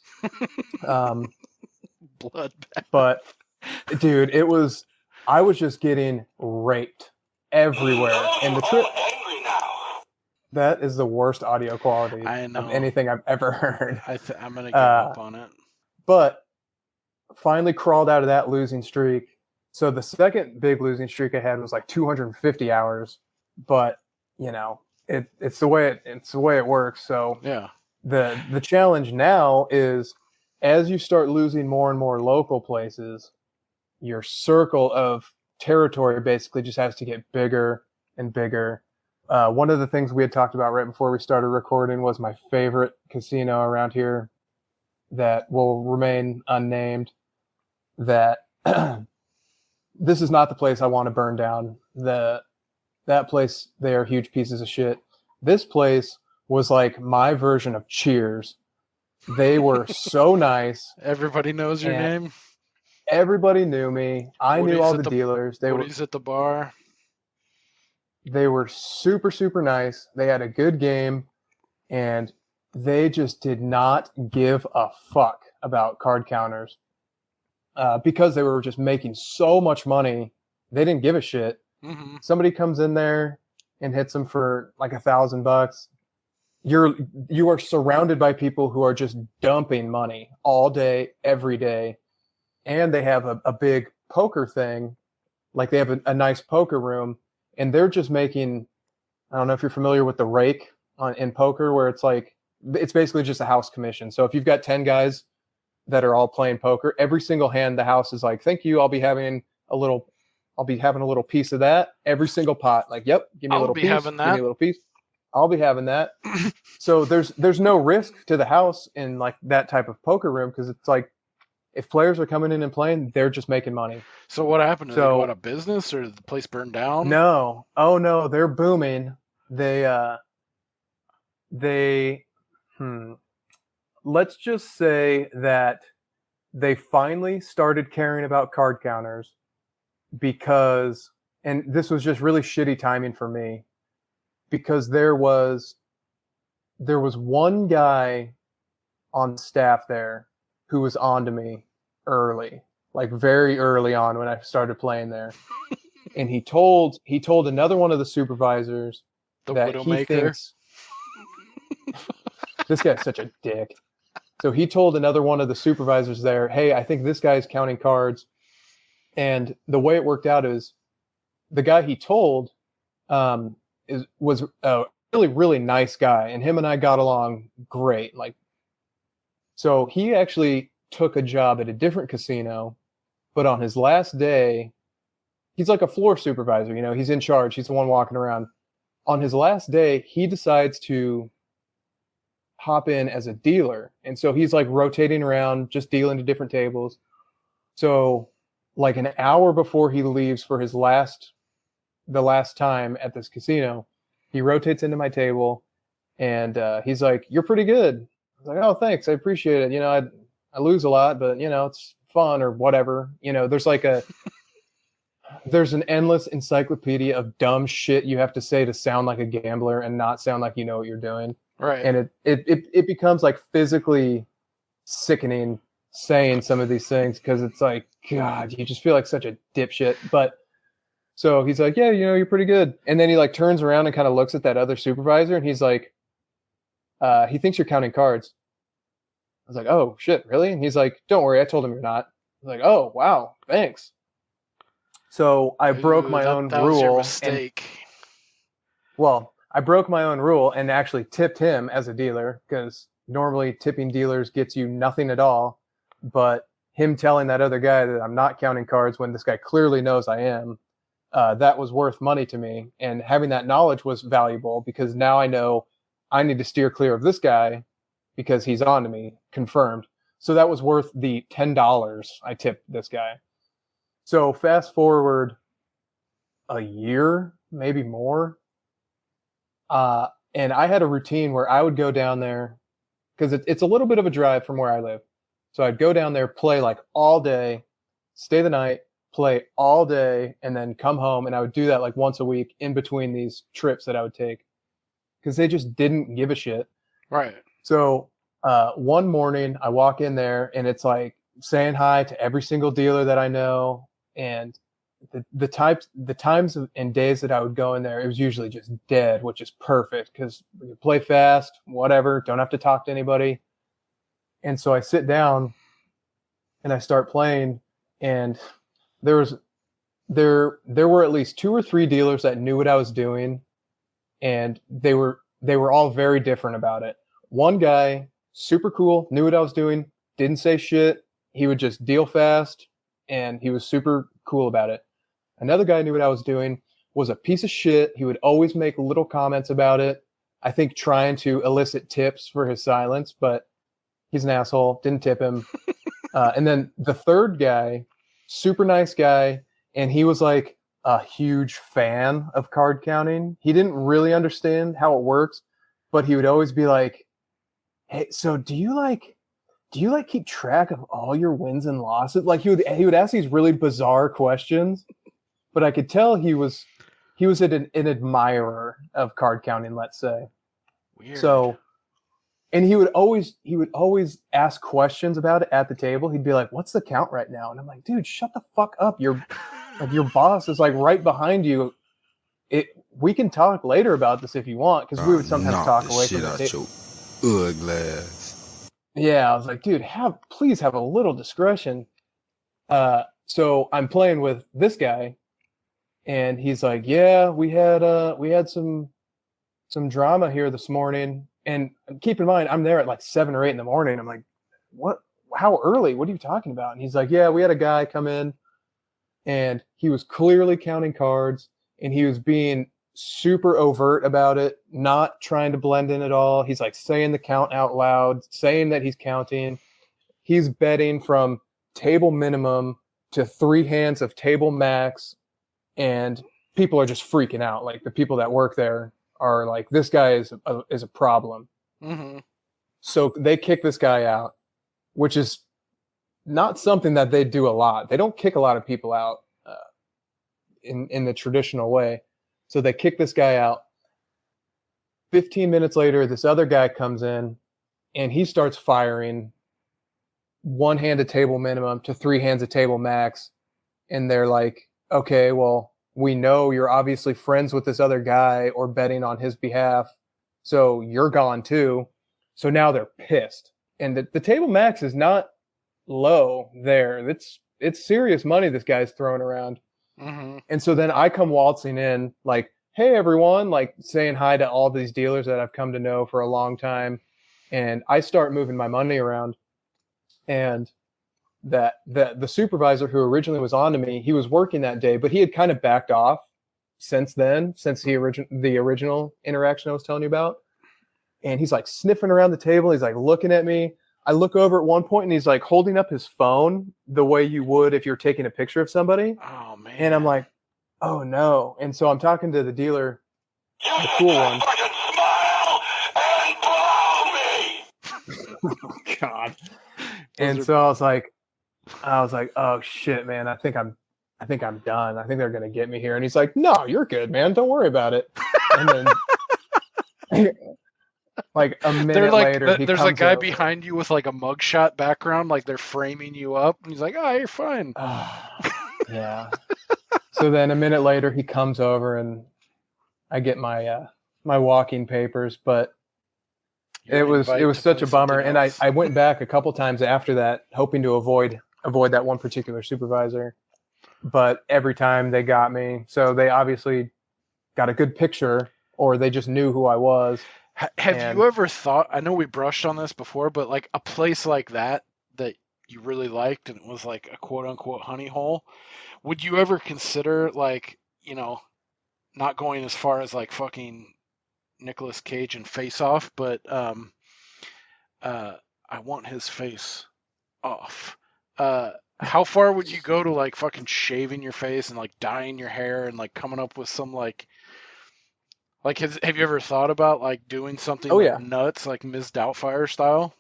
Bloodbath. But dude, I was just getting raped everywhere. And the trip, that is the worst audio quality of anything I've ever heard. I'm going to give up on it. But finally crawled out of that losing streak. So the second big losing streak I had was like 250 hours. But, it's the way it works. So yeah, the challenge now is, as you start losing more and more local places, your circle of territory basically just has to get bigger and bigger. One of the things we had talked about right before we started recording was my favorite casino around here that will remain unnamed. That this is not the place I want to burn down. That place, they are huge pieces of shit. This place was like my version of Cheers. They were so nice. Everybody knows your name. Everybody knew me. I knew all the dealers. Woody's at the bar. They were super, super nice. They had a good game, and they just did not give a fuck about card counters because they were just making so much money. They didn't give a shit. Somebody comes in there and hits them for like $1,000. You are surrounded by people who are just dumping money all day, every day. And they have a big poker thing. Like they have a nice poker room, and they're just making, I don't know if you're familiar with the rake in poker, where it's basically just a house commission. So if you've got 10 guys that are all playing poker, every single hand, the house is like, thank you. I'll be having a little piece of that. Every single pot. Like, yep, give me a little piece. Give me a little piece. I'll be having that. So there's no risk to the house in like that type of poker room, because it's like, if players are coming in and playing, they're just making money. So what happened? Did they go out of business, or did the place burn down? No. Oh no, they're booming. They let's just say that they finally started caring about card counters because, and this was just really shitty timing for me, because there was one guy on staff there who was on to me early, like very early on when I started playing there. And he told another one of the supervisors that he Widowmaker. thinks this guy's such a dick. So he told another one of the supervisors there, hey, I think this guy's counting cards. And the way it worked out is the guy he told was a really, really nice guy. And him and I got along great. Like, so he actually took a job at a different casino, but on his last day, he's like a floor supervisor, you know, he's in charge. He's the one walking around. On his last day, he decides to hop in as a dealer. And so he's like rotating around, just dealing to different tables. So like an hour before he leaves for the last time at this casino, he rotates into my table and he's like, you're pretty good. I was like, oh, thanks. I appreciate it. You know, I lose a lot, but you know, it's fun or whatever. You know, there's like there's an endless encyclopedia of dumb shit you have to say to sound like a gambler and not sound like you know what you're doing. Right. And it becomes like physically sickening saying some of these things because it's like, God, you just feel like such a dipshit. But so he's like, yeah, you know, you're pretty good. And then he like turns around and kind of looks at that other supervisor and he's like, he thinks you're counting cards. I was like, oh shit, really? And he's like, don't worry, I told him you're not. I was like, oh wow, thanks. So I broke my own that rule. was your mistake. I broke my own rule and actually tipped him as a dealer because normally tipping dealers gets you nothing at all. But him telling that other guy that I'm not counting cards when this guy clearly knows I am, that was worth money to me. And having that knowledge was valuable because now I know I need to steer clear of this guy because he's on to me, confirmed. So that was worth the $10 I tipped this guy. So fast forward a year, maybe more. And I had a routine where I would go down there because it's a little bit of a drive from where I live. So I'd go down there, play like all day, stay the night, play all day, and then come home. And I would do that like once a week in between these trips that I would take because they just didn't give a shit. Right. So one morning I walk in there and it's like saying hi to every single dealer that I know. And the times and days that I would go in there, it was usually just dead, which is perfect because we could play fast, whatever, don't have to talk to anybody. And so I sit down and I start playing, and there were at least 2 or 3 dealers that knew what I was doing, and they were all very different about it. One guy, super cool, knew what I was doing, didn't say shit. He would just deal fast, and he was super cool about it. Another guy knew what I was doing, was a piece of shit. He would always make little comments about it. I think trying to elicit tips for his silence, but he's an asshole. Didn't tip him. And then the third guy, super nice guy, and he was like a huge fan of card counting. He didn't really understand how it works, but he would always be like, hey, so do you keep track of all your wins and losses? Like he would ask these really bizarre questions, but I could tell he was an admirer of card counting, let's say. Weird. So, and he would always ask questions about it at the table. He'd be like, "What's the count right now?" And I'm like, "Dude, shut the fuck up. Your boss is like right behind you. We can talk later about this if you want, because we would sometimes talk away from the table." Yeah, I was like, dude, please have a little discretion. So I'm playing with this guy, and he's like, yeah, we had some drama here this morning. And keep in mind, I'm there at like 7 or 8 in the morning. I'm like, what? How early? What are you talking about? And he's like, yeah, we had a guy come in, and he was clearly counting cards, and he was being super overt about it, not trying to blend in at all. He's like saying the count out loud, saying that he's counting. He's betting from table minimum to 3 hands of table max, and people are just freaking out. Like the people that work there are like, this guy is a problem. Mm-hmm. So they kick this guy out, which is not something that they do a lot. They don't kick a lot of people out in the traditional way. So they kick this guy out. 15 minutes later, this other guy comes in and he starts firing 1 hand a table minimum to 3 hands a table max. And they're like, okay, well, we know you're obviously friends with this other guy or betting on his behalf. So you're gone too. So now they're pissed. And the table max is not low there. It's serious money this guy's throwing around. Mm-hmm. And so then I come waltzing in like, hey, everyone, like saying hi to all these dealers that I've come to know for a long time. And I start moving my money around. And the supervisor who originally was on to me, he was working that day, but he had kind of backed off since then, since the original interaction I was telling you about. And he's like sniffing around the table. He's like looking at me. I look over at one point and he's like holding up his phone the way you would if you're taking a picture of somebody. Oh, man. And I'm like, oh no. And so I'm talking to the dealer, the cool one. Smile and blow me. Oh, God. And so I was like, oh shit, man. I think I'm done. I think they're gonna get me here. And he's like, no, you're good, man. Don't worry about it. And then like a minute later, there's a guy behind you with like a mugshot background, like they're framing you up, and he's like, "Oh, you're fine." Yeah. So then a minute later, he comes over, and I get my my walking papers. But it was such a bummer, and I went back a couple times after that, hoping to avoid that one particular supervisor. But every time they got me, so they obviously got a good picture, or they just knew who I was. Have you ever thought, I know we brushed on this before, but like a place like that you really liked and it was like a quote unquote honey hole, would you ever consider like, you know, not going as far as like fucking Nicolas Cage and Face Off, but I want his face off. How far would you go to like fucking shaving your face and like dyeing your hair and like coming up with some like have you ever thought about like doing something nuts like Ms. Doubtfire style?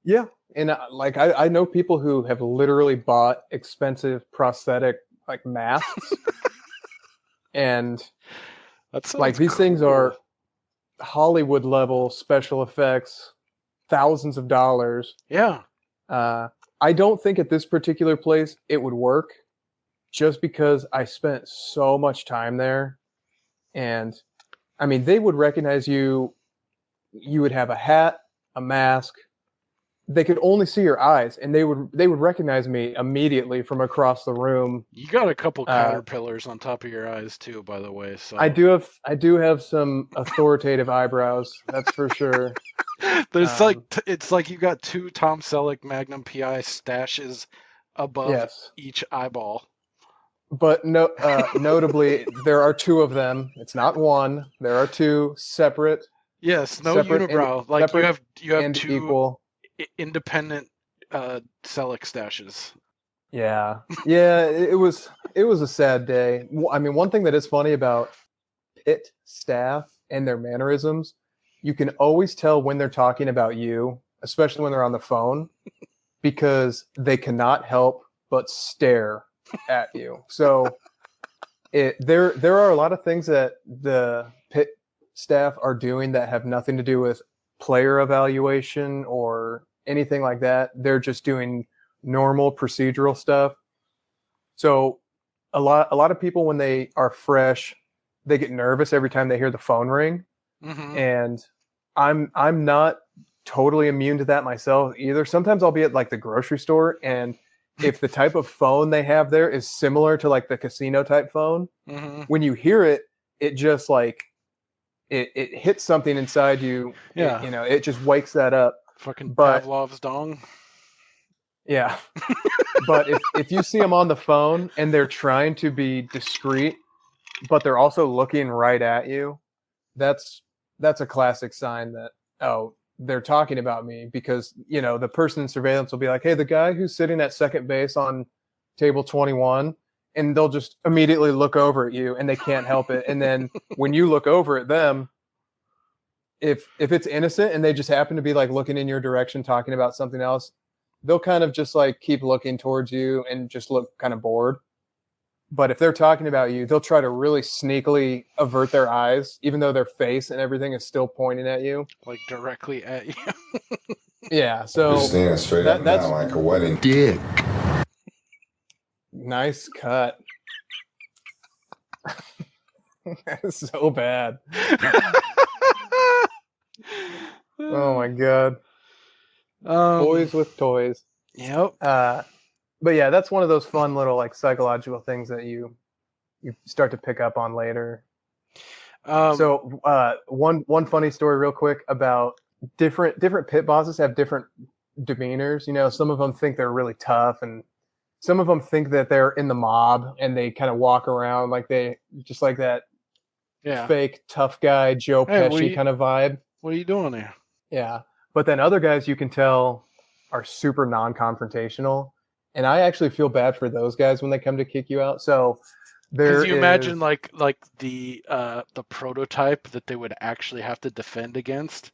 Yeah, and like I know people who have literally bought expensive prosthetic like masks, and like these things are Hollywood level special effects, thousands of dollars. Yeah. I don't think at this particular place it would work, just because I spent so much time there, and I mean, they would recognize you. You would have a hat, a mask. They could only see your eyes, and they would recognize me immediately from across the room. You got a couple caterpillars on top of your eyes too, by the way. So I do have some authoritative eyebrows. That's for sure. There's it's like you got 2 Tom Selleck Magnum PI stashes above each eyeball. But notably, there are 2 of them. It's not one. There are 2 separate. Yes, no unibrow. Like you have 2 equal, independent Selleck stashes. Yeah. It was a sad day. I mean, one thing that is funny about pit staff and their mannerisms, you can always tell when they're talking about you, especially when they're on the phone, because they cannot help but stare at you. So there are a lot of things that the pit staff are doing that have nothing to do with player evaluation or anything like that. They're just doing normal procedural stuff. So a lot of people, when they are fresh, they get nervous every time they hear the phone ring. Mm-hmm. And I'm not totally immune to that myself either. Sometimes I'll be at like the grocery store, and if the type of phone they have there is similar to like the casino type phone, mm-hmm. when you hear it, it just like it hits something inside you. Yeah. It just wakes that up. Fucking Pavlov's dong. Yeah. But if you see them on the phone and they're trying to be discreet, but they're also looking right at you, that's a classic sign that, oh, they're talking about me, because, the person in surveillance will be like, hey, the guy who's sitting at second base on table 21, and they'll just immediately look over at you and they can't help it. And then when you look over at them, if it's innocent and they just happen to be like looking in your direction, talking about something else, they'll kind of just like keep looking towards you and just look kind of bored. But if they're talking about you, they'll try to really sneakily avert their eyes, even though their face and everything is still pointing at you. Like directly at you. Yeah, so You're standing straight up that's now like a wedding. Dick. nice cut. That's so bad. Oh my god. Boys with toys. Yep. But yeah, that's one of those fun little like psychological things that you start to pick up on later. So one funny story real quick about different pit bosses have different demeanors. You know, some of them think they're really tough, and some of them think that they're in the mob and they kind of walk around like they just like that fake tough guy Joe Pesci kind of vibe. What are you doing there? Yeah. But then other guys you can tell are super non-confrontational. And I actually feel bad for those guys when they come to kick you out. So Because you imagine like the prototype that they would actually have to defend against,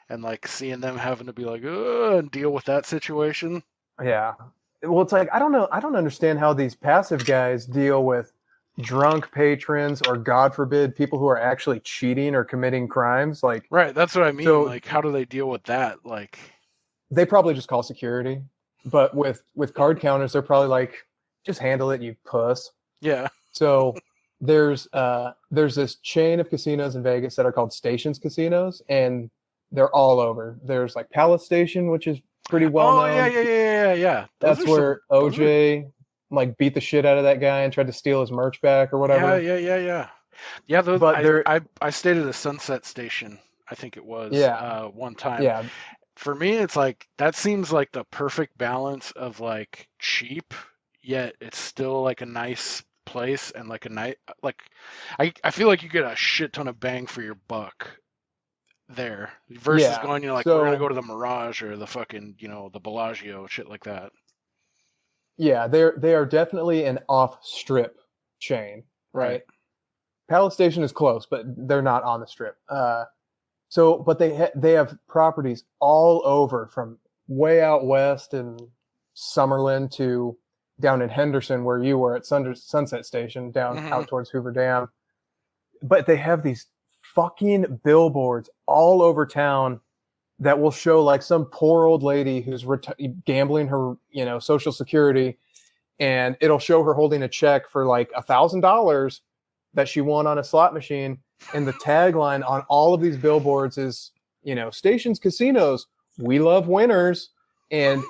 and like seeing them having to be like, and deal with that situation. Yeah. Well, it's like I don't understand how these passive guys deal with drunk patrons or, God forbid, people who are actually cheating or committing crimes. Like, right, that's what I mean. So, like, how do they deal with that? Like, they probably just call security. But with card counters, they're probably like, just handle it, you puss. Yeah. So there's this chain of casinos in Vegas that are called Stations Casinos, and they're all over. There's like Palace Station, which is pretty well known. Yeah. That's where OJ like beat the shit out of that guy and tried to steal his merch back or whatever. Yeah. Yeah, those, but I stayed at a Sunset Station, I think it was, one time. Yeah. For me, it's like, that seems like the perfect balance of like cheap, yet it's still like a nice place and like a night, like, I feel like you get a shit ton of bang for your buck there versus going, we're going to go to the Mirage or the fucking, the Bellagio, shit like that. Yeah, they are definitely an off-strip chain, right? Palace Station is close, but they're not on the strip. But they have properties all over, from way out west in Summerlin to down in Henderson, where you were at Sunset Station, down out towards Hoover Dam. But they have these fucking billboards all over town that will show like some poor old lady who's gambling her, Social Security, and it'll show her holding a check for like $1,000 that she won on a slot machine. And the tagline on all of these billboards is, Stations Casinos, we love winners. And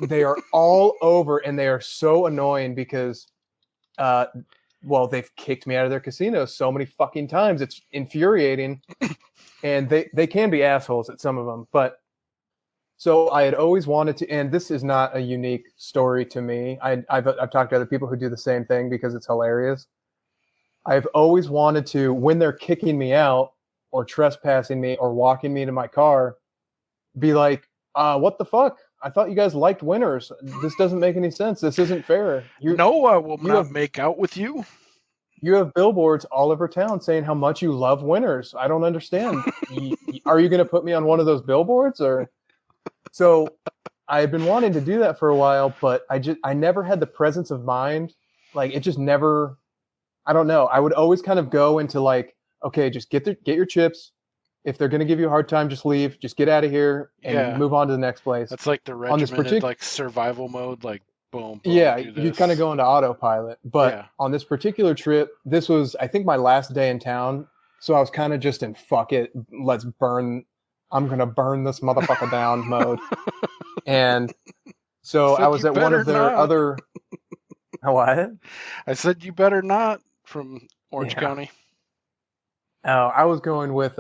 they are all over, and they are so annoying because, they've kicked me out of their casinos so many fucking times. It's infuriating. And they can be assholes at some of them. But so I had always wanted to, and this is not a unique story to me. I've talked to other people who do the same thing because it's hilarious. I've always wanted to, when they're kicking me out or trespassing me or walking me to my car, be like, what the fuck? I thought you guys liked winners. This doesn't make any sense. This isn't fair. No, I will not make out with you. You have billboards all over town saying how much you love winners. I don't understand. Are you going to put me on one of those billboards? Or so I've been wanting to do that for a while, but I never had the presence of mind. Like, it just never, I don't know. I would always kind of go into like, okay, just get your chips. If they're going to give you a hard time, just leave. Just get out of here and move on to the next place. That's like the regimented like survival mode, like boom. Yeah, you kind of go into autopilot. But on this particular trip, this was, I think, my last day in town. So I was kind of just in fuck it, let's burn. I'm going to burn this motherfucker down mode. And so I was at one of their other... What? I said you better not, from Orange County. Oh, I was going with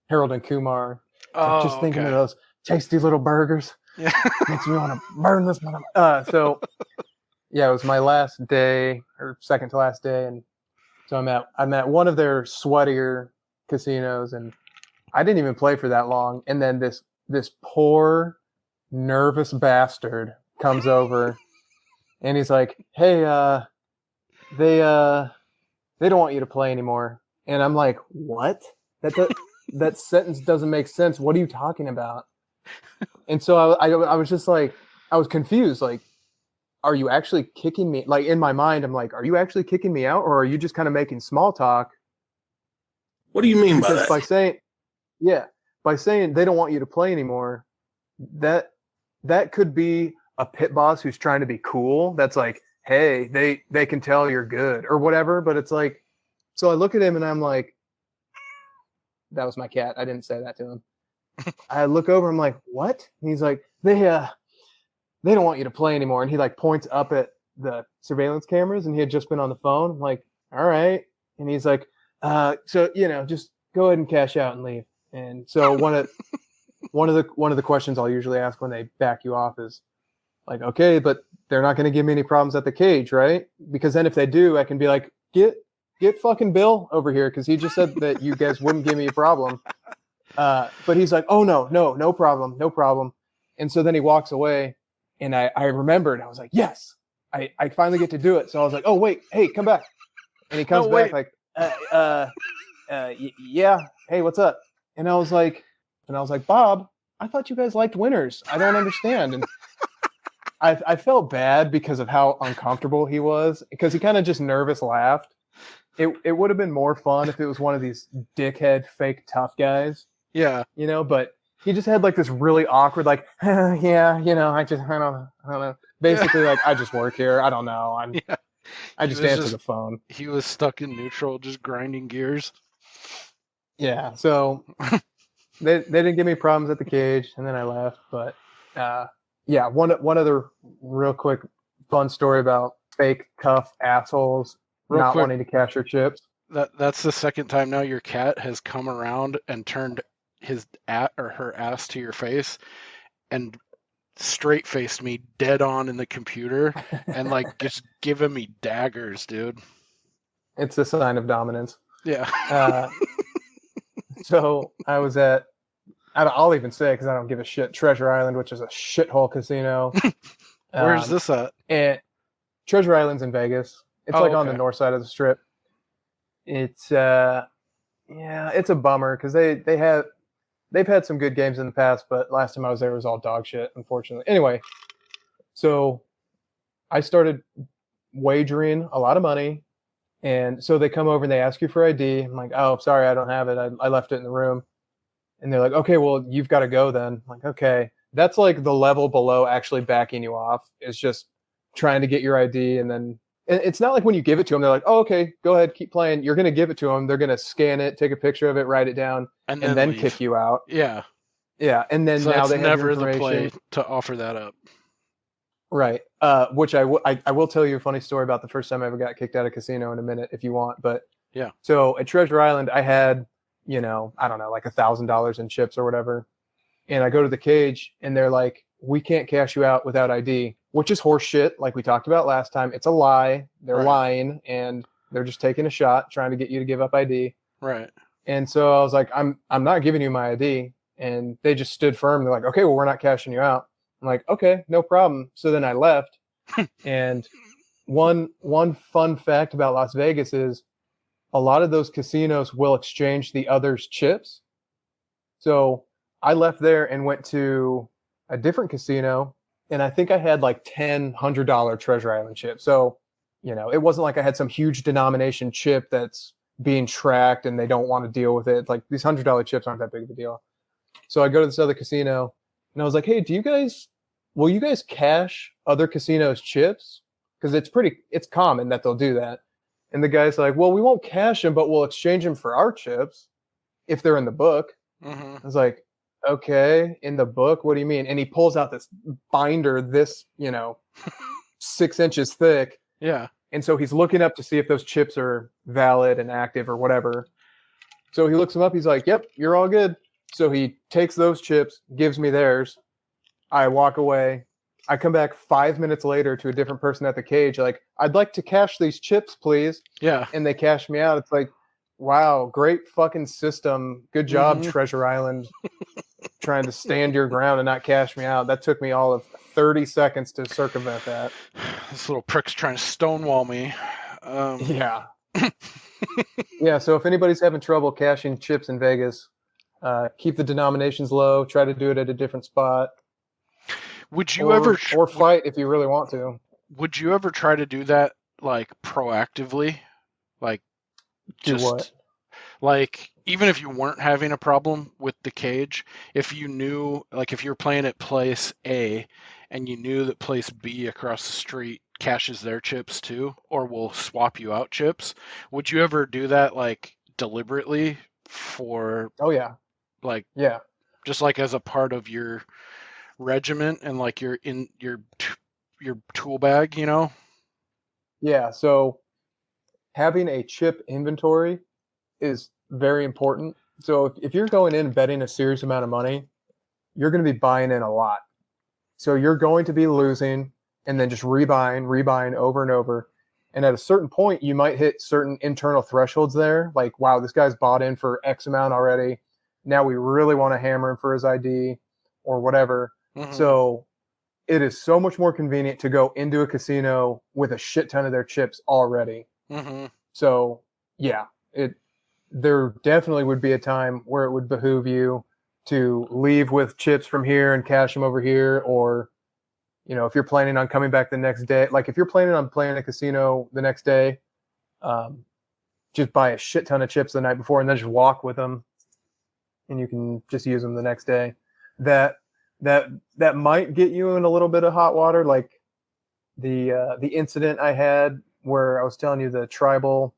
Harold and Kumar. Just thinking of those tasty little burgers. Yeah. Makes me want to burn this one. So it was my last day or second to last day, and so I'm at one of their sweatier casinos, and I didn't even play for that long. And then this poor nervous bastard comes over, and he's like, "Hey, they don't want you to play anymore." And I'm like, "What? that sentence doesn't make sense. What are you talking about? And so I was just like, I was confused. Like, are you actually kicking me? Like in my mind, I'm like, are you actually kicking me out, or are you just kind of making small talk? What do you mean by Because that? by saying they don't want you to play anymore, that could be a pit boss who's trying to be cool. That's like, hey, they can tell you're good or whatever. But it's like, so I look at him and I'm like, that was my cat. I didn't say that to him. I look over, I'm like, what? And he's like, they don't want you to play anymore. And he like points up at the surveillance cameras, and he had just been on the phone. I'm like, all right. And he's like, so just go ahead and cash out and leave. And so one of the questions I'll usually ask when they back you off is like, okay, but they're not going to give me any problems at the cage, right? Because then if they do, I can be like, get fucking Bill over here, because he just said that you guys wouldn't give me a problem. But he's like, oh no problem. And so then he walks away, and I remembered. I was like, yes, I finally get to do it. So I was like, oh wait, hey, come back. And he comes back like, yeah, hey, what's up? And I was like, Bob, I thought you guys liked winners. I don't understand. And I felt bad because of how uncomfortable he was, because he kind of just nervous laughed. It would have been more fun if it was one of these dickhead fake tough guys. Yeah. But he just had like this really awkward, like, yeah, I don't know. Basically, like, I just work here. I don't know. I just answer the phone. He was stuck in neutral, just grinding gears. Yeah. So they didn't give me problems at the cage, and then I left. But yeah, one other real quick fun story about fake tough assholes not wanting to cash your chips. That's the second time now your cat has come around and turned her ass to your face and straight faced me dead on in the computer and like just giving me daggers, dude. It's a sign of dominance. Yeah. So I was at, I'll even say, because I don't give a shit, Treasure Island, which is a shithole casino. Where's this at? And Treasure Island's in Vegas. It's on the north side of the strip. It's it's a bummer because they've had some good games in the past, but last time I was there it was all dog shit, unfortunately. Anyway, so I started wagering a lot of money, and so they come over and they ask you for ID. I'm like, oh, sorry, I don't have it. I left it in the room. And they're like, okay, well, you've got to go then. I'm like, okay. That's like the level below actually backing you off. It's just trying to get your ID, and then it's not like when you give it to them, they're like, oh, okay, go ahead, keep playing. You're going to give it to them. They're going to scan it, take a picture of it, write it down, and then kick you out. Yeah. Yeah, and then so now they have never your the information. play to offer that up. Right. Which I will tell you a funny story about the first time I ever got kicked out of a casino in a minute if you want. But yeah. So at Treasure Island, I had, I don't know, like $1,000 in chips or whatever. And I go to the cage and they're like, we can't cash you out without ID, which is horse shit. Like we talked about last time. It's a lie. They're lying, and they're just taking a shot, trying to get you to give up ID. Right. And so I was like, I'm not giving you my ID. And they just stood firm. They're like, okay, well, we're not cashing you out. I'm like, okay, no problem. So then I left. And one fun fact about Las Vegas is a lot of those casinos will exchange the other's chips. So I left there and went to a different casino, and I think I had like 10 $100 Treasure Island chips. So, it wasn't like I had some huge denomination chip that's being tracked and they don't want to deal with it. Like these $100 chips aren't that big of a deal. So I go to this other casino and I was like, hey, will you guys cash other casinos' chips? Because it's common that they'll do that. And the guy's like, well, we won't cash them, but we'll exchange them for our chips if they're in the book. Mm-hmm. I was like, okay, in the book? What do you mean? And he pulls out this binder, 6 inches thick. Yeah. And so he's looking up to see if those chips are valid and active or whatever. So he looks them up. He's like, yep, you're all good. So he takes those chips, gives me theirs. I walk away. I come back 5 minutes later to a different person at the cage, like, I'd like to cash these chips, please. Yeah. And they cash me out. It's like, wow, great fucking system. Good job, Treasure Island, trying to stand your ground and not cash me out. That took me all of 30 seconds to circumvent that. This little prick's trying to stonewall me. Yeah. Yeah, so if anybody's having trouble cashing chips in Vegas, Keep the denominations low. Try to do it at a different spot. Would you ever or fight if you really want to? Would you ever try to do that like proactively? Like Do what? Like even if you weren't having a problem with the cage, if you knew, like if you're playing at place A and you knew that place B across the street caches their chips too, or will swap you out chips, would you ever do that like deliberately for Oh yeah, like yeah. just like as a part of your regiment and like your in your tool bag, you know? Yeah, so having a chip inventory is very important. So if you're going in betting a serious amount of money, you're going to be buying in a lot. So you're going to be losing and then just rebuying over and over. And at a certain point, you might hit certain internal thresholds there. Like, wow, this guy's bought in for X amount already. Now we really want to hammer him for his ID or whatever. Mm-hmm. So it is so much more convenient to go into a casino with a shit ton of their chips already. Mm-hmm. So yeah, there definitely would be a time where it would behoove you to leave with chips from here and cash them over here, or if you're planning on coming back the next day, like if you're planning on playing a casino the next day, just buy a shit ton of chips the night before and then just walk with them, and you can just use them the next day. That might get you in a little bit of hot water, like the incident I had where I was telling you the tribal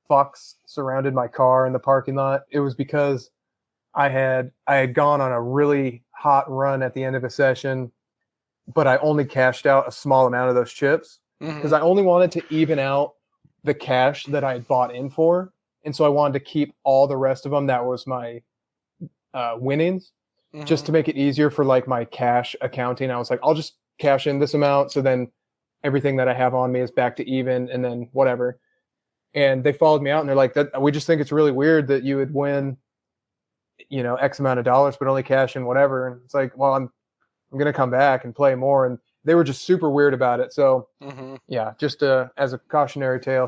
fox surrounded my car in the parking lot. It was because I had gone on a really hot run at the end of a session, but I only cashed out a small amount of those chips because I only wanted to even out the cash that I had bought in for. And so I wanted to keep all the rest of them. That was my winnings, just to make it easier for like my cash accounting. I was like, I'll just cash in this amount. So then everything that I have on me is back to even, and then whatever. And they followed me out and they're like, we just think it's really weird that you would win, X amount of dollars, but only cash in whatever. And it's like, well, I'm going to come back and play more. And they were just super weird about it. So yeah, just as a cautionary tale,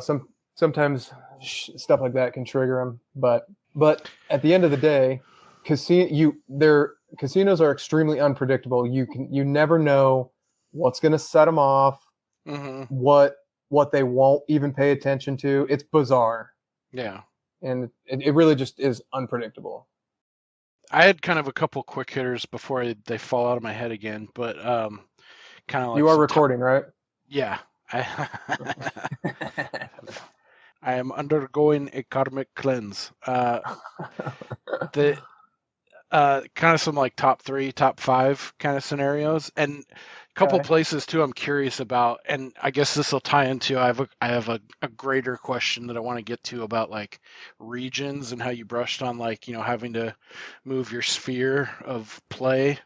sometimes stuff like that can trigger them. But at the end of the day, casinos are extremely unpredictable. You never know what's going to set them off, what they won't even pay attention to. It's bizarre. Yeah. And it really just is unpredictable. I had kind of a couple quick hitters before they fall out of my head again, but kind of like you are recording, right? Yeah. I am undergoing a karmic cleanse. The kind of some like top 3, top 5 kind of scenarios, and a couple places too I'm curious about, and I guess this will tie into I have a greater question that I want to get to about like regions and how you brushed on like having to move your sphere of play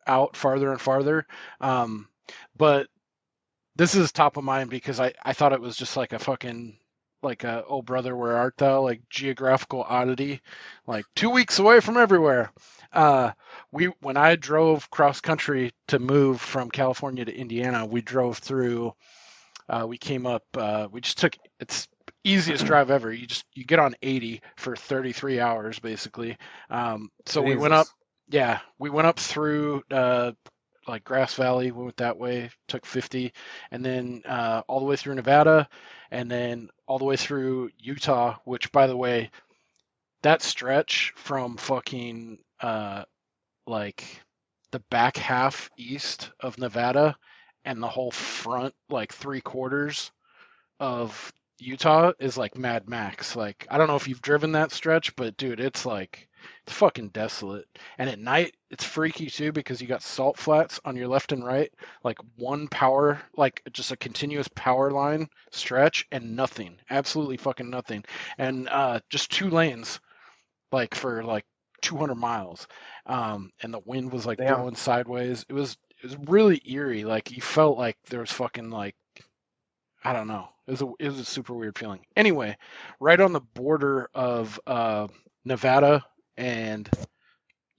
out farther and farther, but this is top of mind because I thought it was just like a fucking like a oh brother where art thou, like geographical oddity, like 2 weeks away from everywhere. When I drove cross country to move from California to Indiana, we drove through, we came up, we just took, it's easiest drive ever. You get on 80 for 33 hours basically. So we went up through, like Grass Valley, we went that way, took 50, and then all the way through Nevada, and then all the way through Utah, which, by the way, that stretch from fucking like the back half east of Nevada and the whole front like 3/4 of Utah is like Mad Max. Like, I don't know if you've driven that stretch, but dude, it's fucking desolate. And at night, it's freaky too because you got salt flats on your left and right, like one power, like just a continuous power line stretch and nothing, absolutely fucking nothing. And just 2 lanes, like for like 200 miles. And the wind was like blowing sideways. It was really eerie. Like you felt like there was fucking like, I don't know. It was a super weird feeling. Anyway, right on the border of Nevada and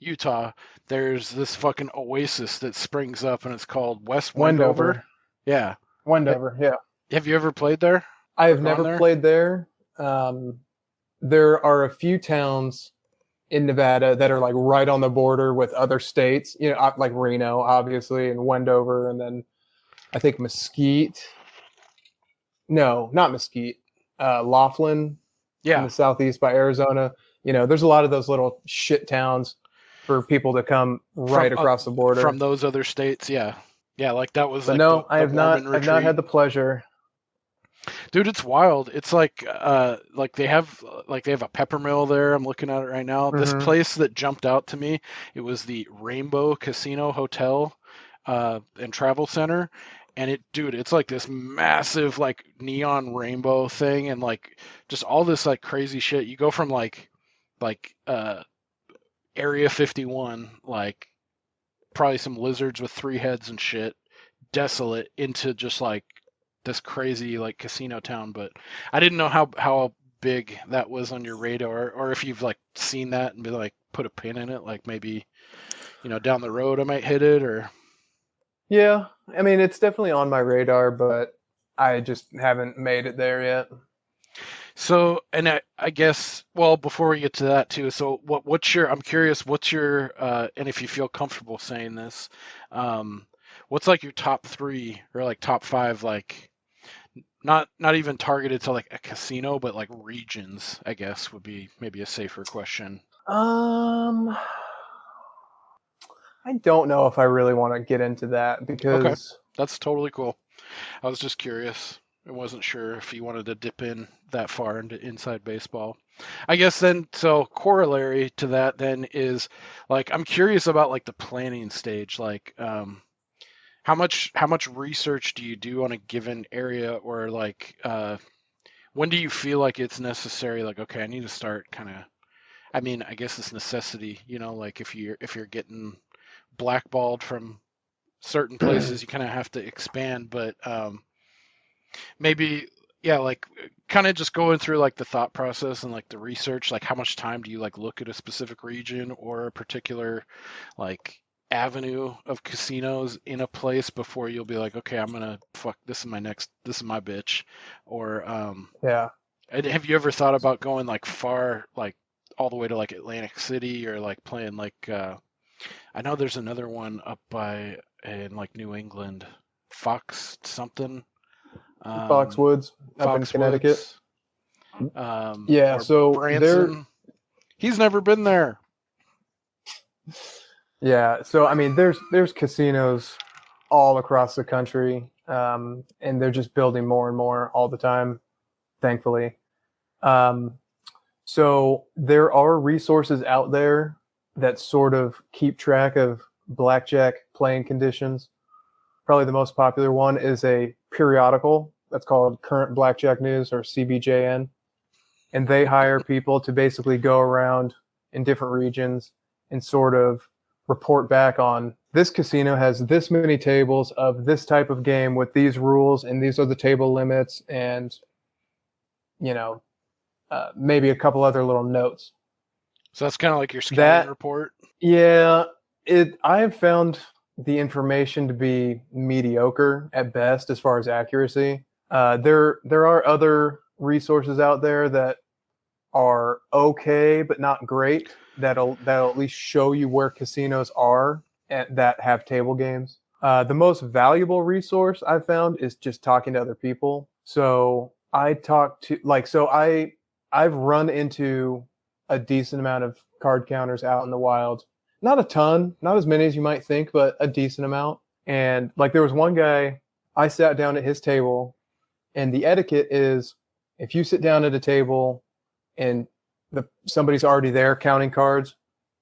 Utah, there's this fucking oasis that springs up, and it's called West Wendover. Yeah. Wendover, yeah. Have you ever played there? I have never played there. There are a few towns in Nevada that are like right on the border with other states, like Reno, obviously, and Wendover, and then I think Mesquite. No, not Mesquite. Laughlin in the southeast by Arizona. There's a lot of those little shit towns for people to come right across the border from those other states. Yeah, like that was. But like no, the I have Mormon not. I've not had the pleasure. Dude, it's wild. It's like they have a pepper mill there. I'm looking at it right now. This place that jumped out to me, it was the Rainbow Casino Hotel and Travel Center. And it's like this massive like neon rainbow thing and like just all this like crazy shit. You go from like Area 51, like probably some lizards with 3 heads and shit, desolate, into just like this crazy like casino town. But I didn't know how big that was on your radar, or if you've like seen that and be like put a pin in it, like maybe down the road I might hit it. Or yeah, I mean it's definitely on my radar, but I just haven't made it there yet. So, and I guess, well, before we get to that too, so I'm curious, and if you feel comfortable saying this, what's like your top 3 or like top 5, like not even targeted to like a casino, but like regions, I guess would be maybe a safer question. I don't know if I really want to get into that because... Okay, that's totally cool. I was just curious. I wasn't sure if you wanted to dip in that far into inside baseball. I guess then, so corollary to that then is like, I'm curious about like the planning stage. Like, how much research do you do on a given area, or like, when do you feel like it's necessary? Like, okay, I need to start kind of, I mean, I guess it's necessity, like if you're getting blackballed from certain places, you kind of have to expand, but, maybe, yeah, like kind of just going through like the thought process and like the research, like how much time do you like look at a specific region or a particular like avenue of casinos in a place before you'll be like, okay, I'm gonna this is my bitch. Or yeah, have you ever thought about going like far, like all the way to like Atlantic City, or like playing like I know there's another one up in like New England, Fox something. Foxwoods up in Connecticut. Or so Branson. He's never been there. Yeah, so I mean, there's casinos all across the country, and they're just building more and more all the time, thankfully. So there are resources out there that sort of keep track of blackjack playing conditions. Probably the most popular one is a periodical that's called Current Blackjack News, or CBJN. And they hire people to basically go around in different regions and sort of report back on, this casino has this many tables of this type of game with these rules, and these are the table limits, and maybe a couple other little notes. So that's kind of like your scouting report? Yeah, I have found the information to be mediocre at best as far as accuracy. There are other resources out there that are okay but not great, that'll at least show you where casinos are that have table games. The most valuable resource I've found is just talking to other people. So I've run into a decent amount of card counters out in the wild. Not a ton, not as many as you might think, but a decent amount. And like there was one guy, I sat down at his table, and the etiquette is, if you sit down at a table and somebody's already there counting cards,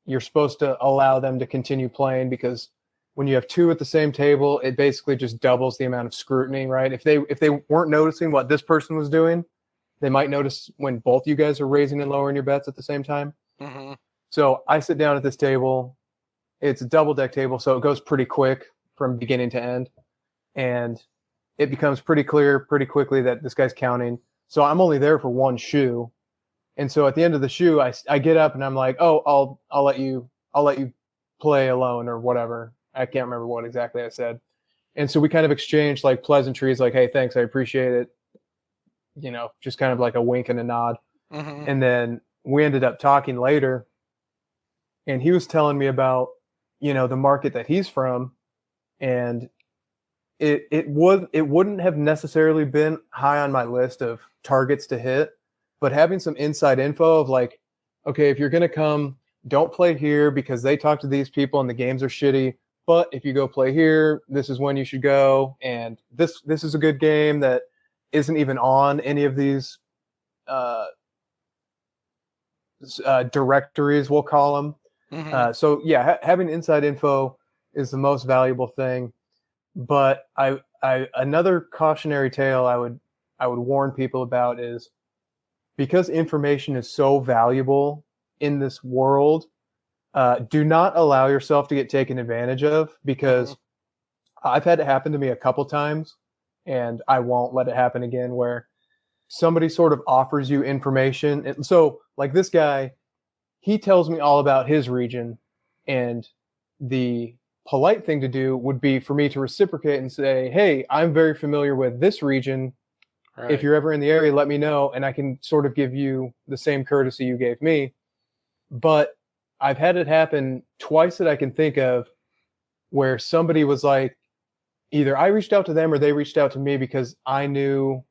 you're supposed to allow them to continue playing, because when you have 2 at the same table, it basically just doubles the amount of scrutiny, right? If they weren't noticing what this person was doing, they might notice when both you guys are raising and lowering your bets at the same time. Mm-hmm. So I sit down at this table. It's a double deck table, so it goes pretty quick from beginning to end. And it becomes pretty clear pretty quickly that this guy's counting. So I'm only there for one shoe. And so at the end of the shoe, I get up and I'm like, oh, I'll let you play alone, or whatever. I can't remember what exactly I said. And so we kind of exchanged like pleasantries, like, hey, thanks, I appreciate it. Just kind of like a wink and a nod. Mm-hmm. And then we ended up talking later. and he was telling me about, the market that he's from, and it wouldn't have necessarily been high on my list of targets to hit, but having some inside info of like, okay, if you're gonna come, don't play here because they talk to these people and the games are shitty. But if you go play here, this is when you should go, and this is a good game that isn't even on any of these directories, we'll call them. Mhm. So yeah, having inside info is the most valuable thing. But I another cautionary tale I would warn people about is, because information is so valuable in this world, do not allow yourself to get taken advantage of, because I've had it happen to me a couple times, and I won't let it happen again, where somebody sort of offers you information. And so, like this guy, he tells me all about his region, and the polite thing to do would be for me to reciprocate and say, hey, I'm very familiar with this region. Right. If you're ever in the area, let me know, and I can sort of give you the same courtesy you gave me. But I've had it happen twice that I can think of, where somebody was like, either I reached out to them or they reached out to me because I knew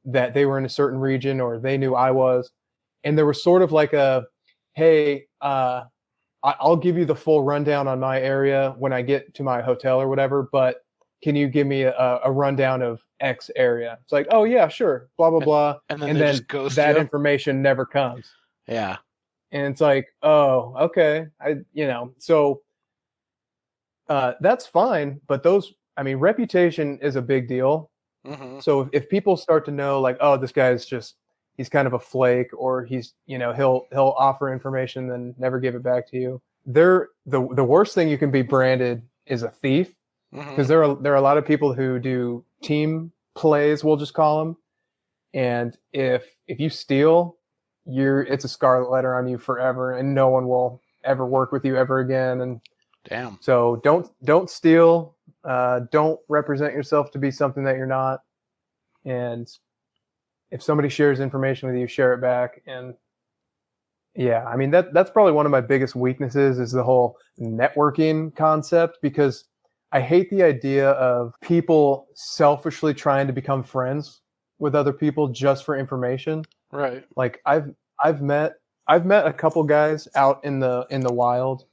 that they were in a certain region, or they knew I was. And there was sort of like a, hey, I'll give you the full rundown on my area when I get to my hotel or whatever, but can you give me a rundown of X area? It's like, oh yeah, sure, blah, blah, blah. And then they just ghost that you? information never comes. Yeah. And it's like, oh, okay. So that's fine. But reputation is a big deal. Mhm. So if people start to know, like, oh, this guy's he's kind of a flake, or he's, he'll offer information then never give it back to you. The worst thing you can be branded is a thief, because there are a lot of people who do team plays, we'll just call them. And if you steal, it's a scarlet letter on you forever, and no one will ever work with you ever again. And Damn. so don't steal. Don't represent yourself to be something that you're not. And if somebody shares information with you, share it back. And yeah, I mean, that's probably one of my biggest weaknesses, is the whole networking concept, because I hate the idea of people selfishly trying to become friends with other people just for information. Right. Like I've met a couple guys out in the wild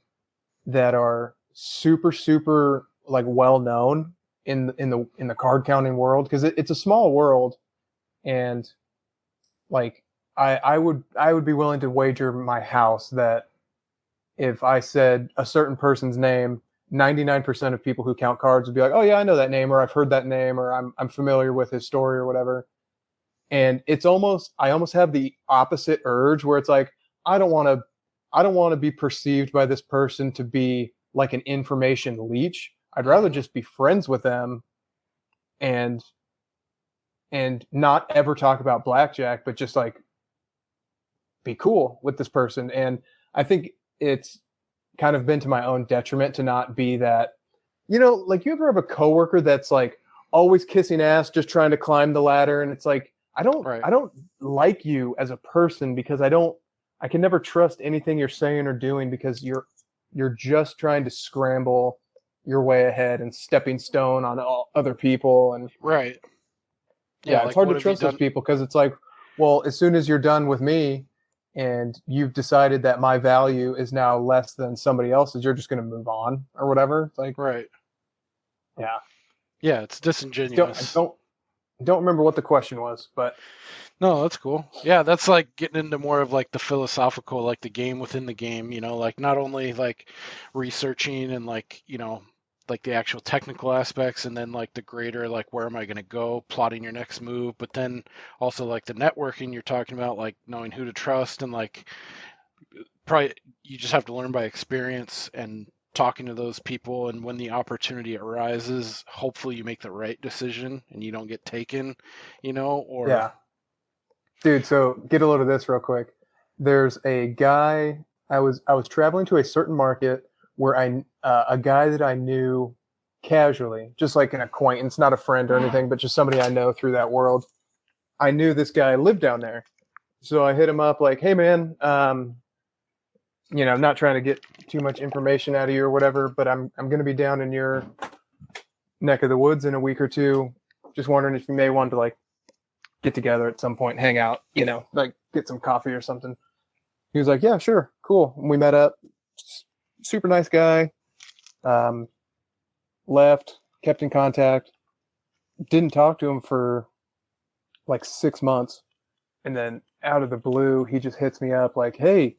that are super, super like well known in the card counting world, because it's a small world. And like I would be willing to wager my house that if I said a certain person's name, 99% of people who count cards would be like, oh yeah, I know that name, or I've heard that name, or I'm familiar with his story or whatever. And I almost have the opposite urge, where it's like, I don't want to be perceived by this person to be like an information leech. I'd rather just be friends with them and not ever talk about blackjack, but just like be cool with this person. And I think it's kind of been to my own detriment to not be that, like, you ever have a coworker that's like always kissing ass, just trying to climb the ladder. And it's like, I don't like you as a person, because I can never trust anything you're saying or doing, because you're just trying to scramble your way ahead and stepping stone on all other people. And right. Yeah, like, it's hard what to have you trust those done? people, because it's like, well, as soon as you're done with me and you've decided that my value is now less than somebody else's, you're just going to move on or whatever. It's like, Right. yeah. Yeah, it's disingenuous. Don't remember what the question was, but No, that's cool. Yeah, that's like getting into more of like the philosophical, like the game within the game, like not only like researching and like, like the actual technical aspects, and then like the greater, like, where am I going to go, plotting your next move, but then also like the networking you're talking about, like knowing who to trust, and like probably you just have to learn by experience and talking to those people, and when the opportunity arises, hopefully you make the right decision and you don't get taken, or yeah. Dude, so get a load of this real quick. There's a guy, I was traveling to a certain market where a guy that I knew casually, just like an acquaintance, not a friend or anything, but just somebody I know through that world. I knew this guy lived down there. So I hit him up like, hey man, I'm not trying to get too much information out of you or whatever, but I'm going to be down in your neck of the woods in a week or two. Just wondering if you may want to like get together at some point, hang out, like get some coffee or something. He was like, yeah, sure, cool. And we met up. Super nice guy. Left, kept in contact. Didn't talk to him for like 6 months, and then out of the blue, he just hits me up like, "Hey,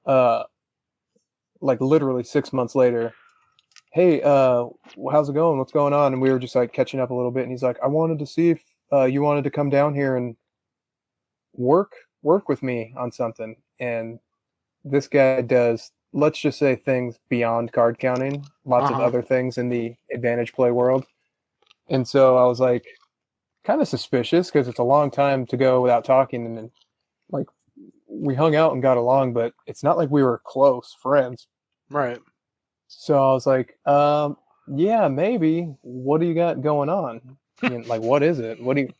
like literally 6 months later, hey, how's it going? What's going on?" And we were just like catching up a little bit, and he's like, "I wanted to see if you wanted to come down here and work with me on something." And this guy does, let's just say, things beyond card counting, lots of other things in the advantage play world. And so I was like, kind of suspicious because it's a long time to go without talking. And then, like, we hung out and got along, but it's not like we were close friends. Right. So I was like, yeah, maybe. What do you got going on? Like, what is it? And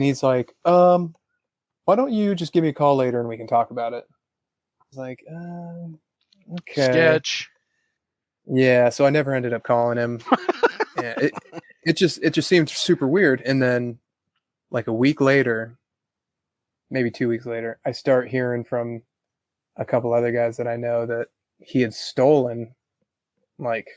he's like, why don't you just give me a call later and we can talk about it? I was like, okay. Sketch. Yeah, so I never ended up calling him. Yeah, it just seemed super weird. And then like a week later, maybe 2 weeks later, I start hearing from a couple other guys that I know that he had stolen like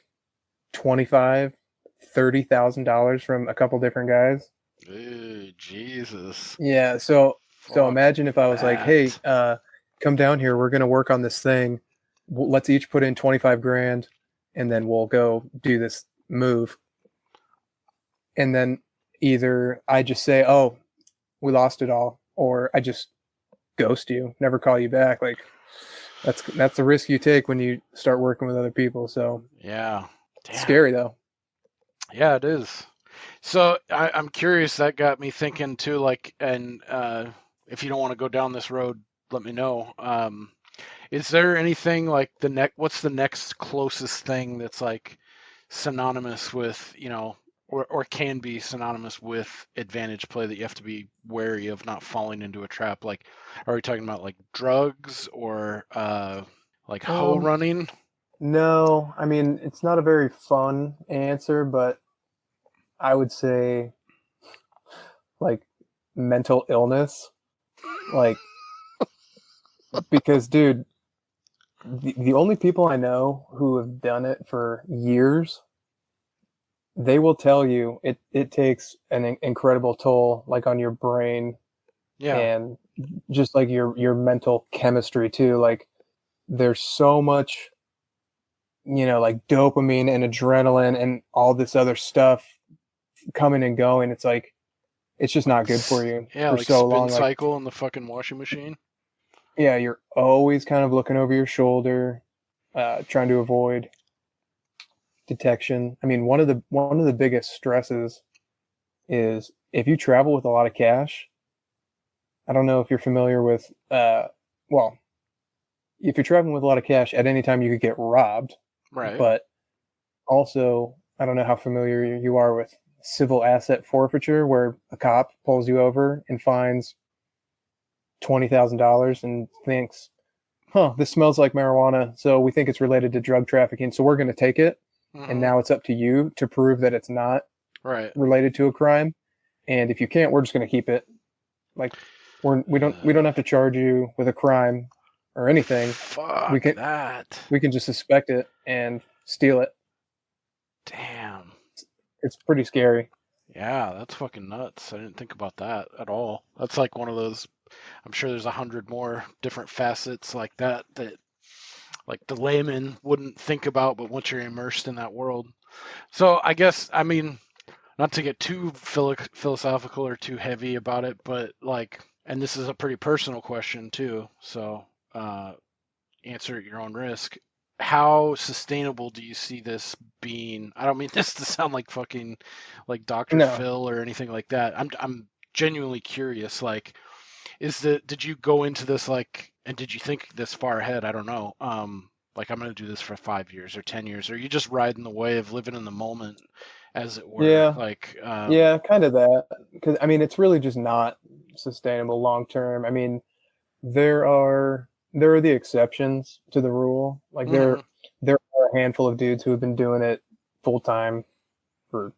$25,000-$30,000 from a couple different guys. Ooh, Jesus. Yeah, so imagine if I was like, hey, that. come down here, we're gonna work on this thing. Let's each put in 25 grand and then we'll go do this move. And then either I just say, oh, we lost it all, or I just ghost you, never call you back. Like that's the risk you take when you start working with other people. So yeah. Damn. Scary though. Yeah, it is. So I'm curious, that got me thinking too, like, and if you don't want to go down this road, let me know. Is there anything like what's the next closest thing that's like synonymous with, or can be synonymous with advantage play that you have to be wary of not falling into a trap? Like, are we talking about like drugs or like hoe running? No, I mean, it's not a very fun answer, but I would say like mental illness. Like, because dude, the only people I know who have done it for years, they will tell you it takes an incredible toll, like on your brain, and just like your mental chemistry too. Like, there's so much, like dopamine and adrenaline and all this other stuff coming and going. It's like, it's just not good for you for like so spin long. cycle in the fucking washing machine. Yeah, you're always kind of looking over your shoulder, trying to avoid detection. I mean, one of the biggest stresses is if you travel with a lot of cash. I don't know if you're familiar with, well, if you're traveling with a lot of cash, at any time you could get robbed. Right. But also, I don't know how familiar you are with civil asset forfeiture, where a cop pulls you over and fines $20,000 and thinks, this smells like marijuana, so we think it's related to drug trafficking, so we're going to take it. Mm-hmm. And now it's up to you to prove that it's not related to a crime. And if you can't, we're just going to keep it. Like, we don't have to charge you with a crime or anything. Fuck we can just suspect it and steal it. Damn. It's pretty scary. Yeah, that's fucking nuts. I didn't think about that at all. That's like one of those, I'm sure there's 100 more different facets like that like the layman wouldn't think about, but once you're immersed in that world. So I guess, I mean, not to get too philosophical or too heavy about it, but like, and this is a pretty personal question too, so answer at your own risk. How sustainable do you see this being? I don't mean this to sound like fucking like Dr. Phil or anything like that. I'm genuinely curious. Like, did you go into this like, and did you think this far ahead? I don't know. Like, I'm gonna do this for 5 years or 10 years, or you just riding the wave, living in the moment, as it were. Yeah. Like, yeah, kind of that. Because I mean, it's really just not sustainable long term. I mean, there are there are the exceptions to the rule. Like there are a handful of dudes who have been doing it full time for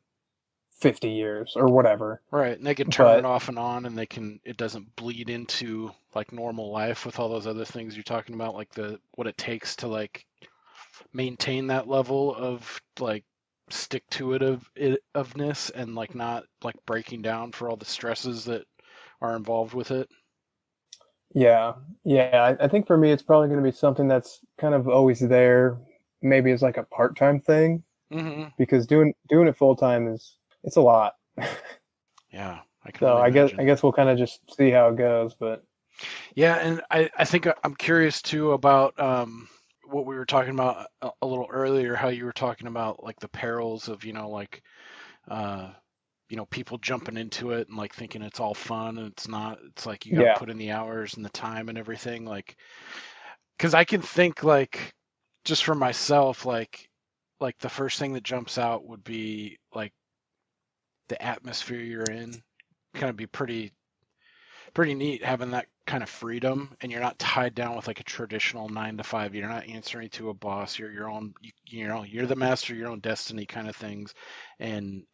50 years or whatever. Right, and they can turn it off and on, and it doesn't bleed into like normal life with all those other things you're talking about, like what it takes to like maintain that level of like stick to ofness and like not like breaking down for all the stresses that are involved with it. Yeah. I think for me, it's probably going to be something that's kind of always there, maybe as like a part-time thing, because doing it full time it's a lot. Yeah, I can. So I guess we'll kind of just see how it goes, but yeah, and I think I'm curious too about what we were talking about a little earlier, how you were talking about like the perils of like people jumping into it and like thinking it's all fun, and it's not. It's like you got to put in the hours and the time and everything, like because I can think like just for myself, like the first thing that jumps out would be like the atmosphere you're in. Kind of be pretty neat having that kind of freedom, and you're not tied down with like a traditional 9 to 5. You're not answering to a boss. You're your own, you're the master of your own destiny kind of things. And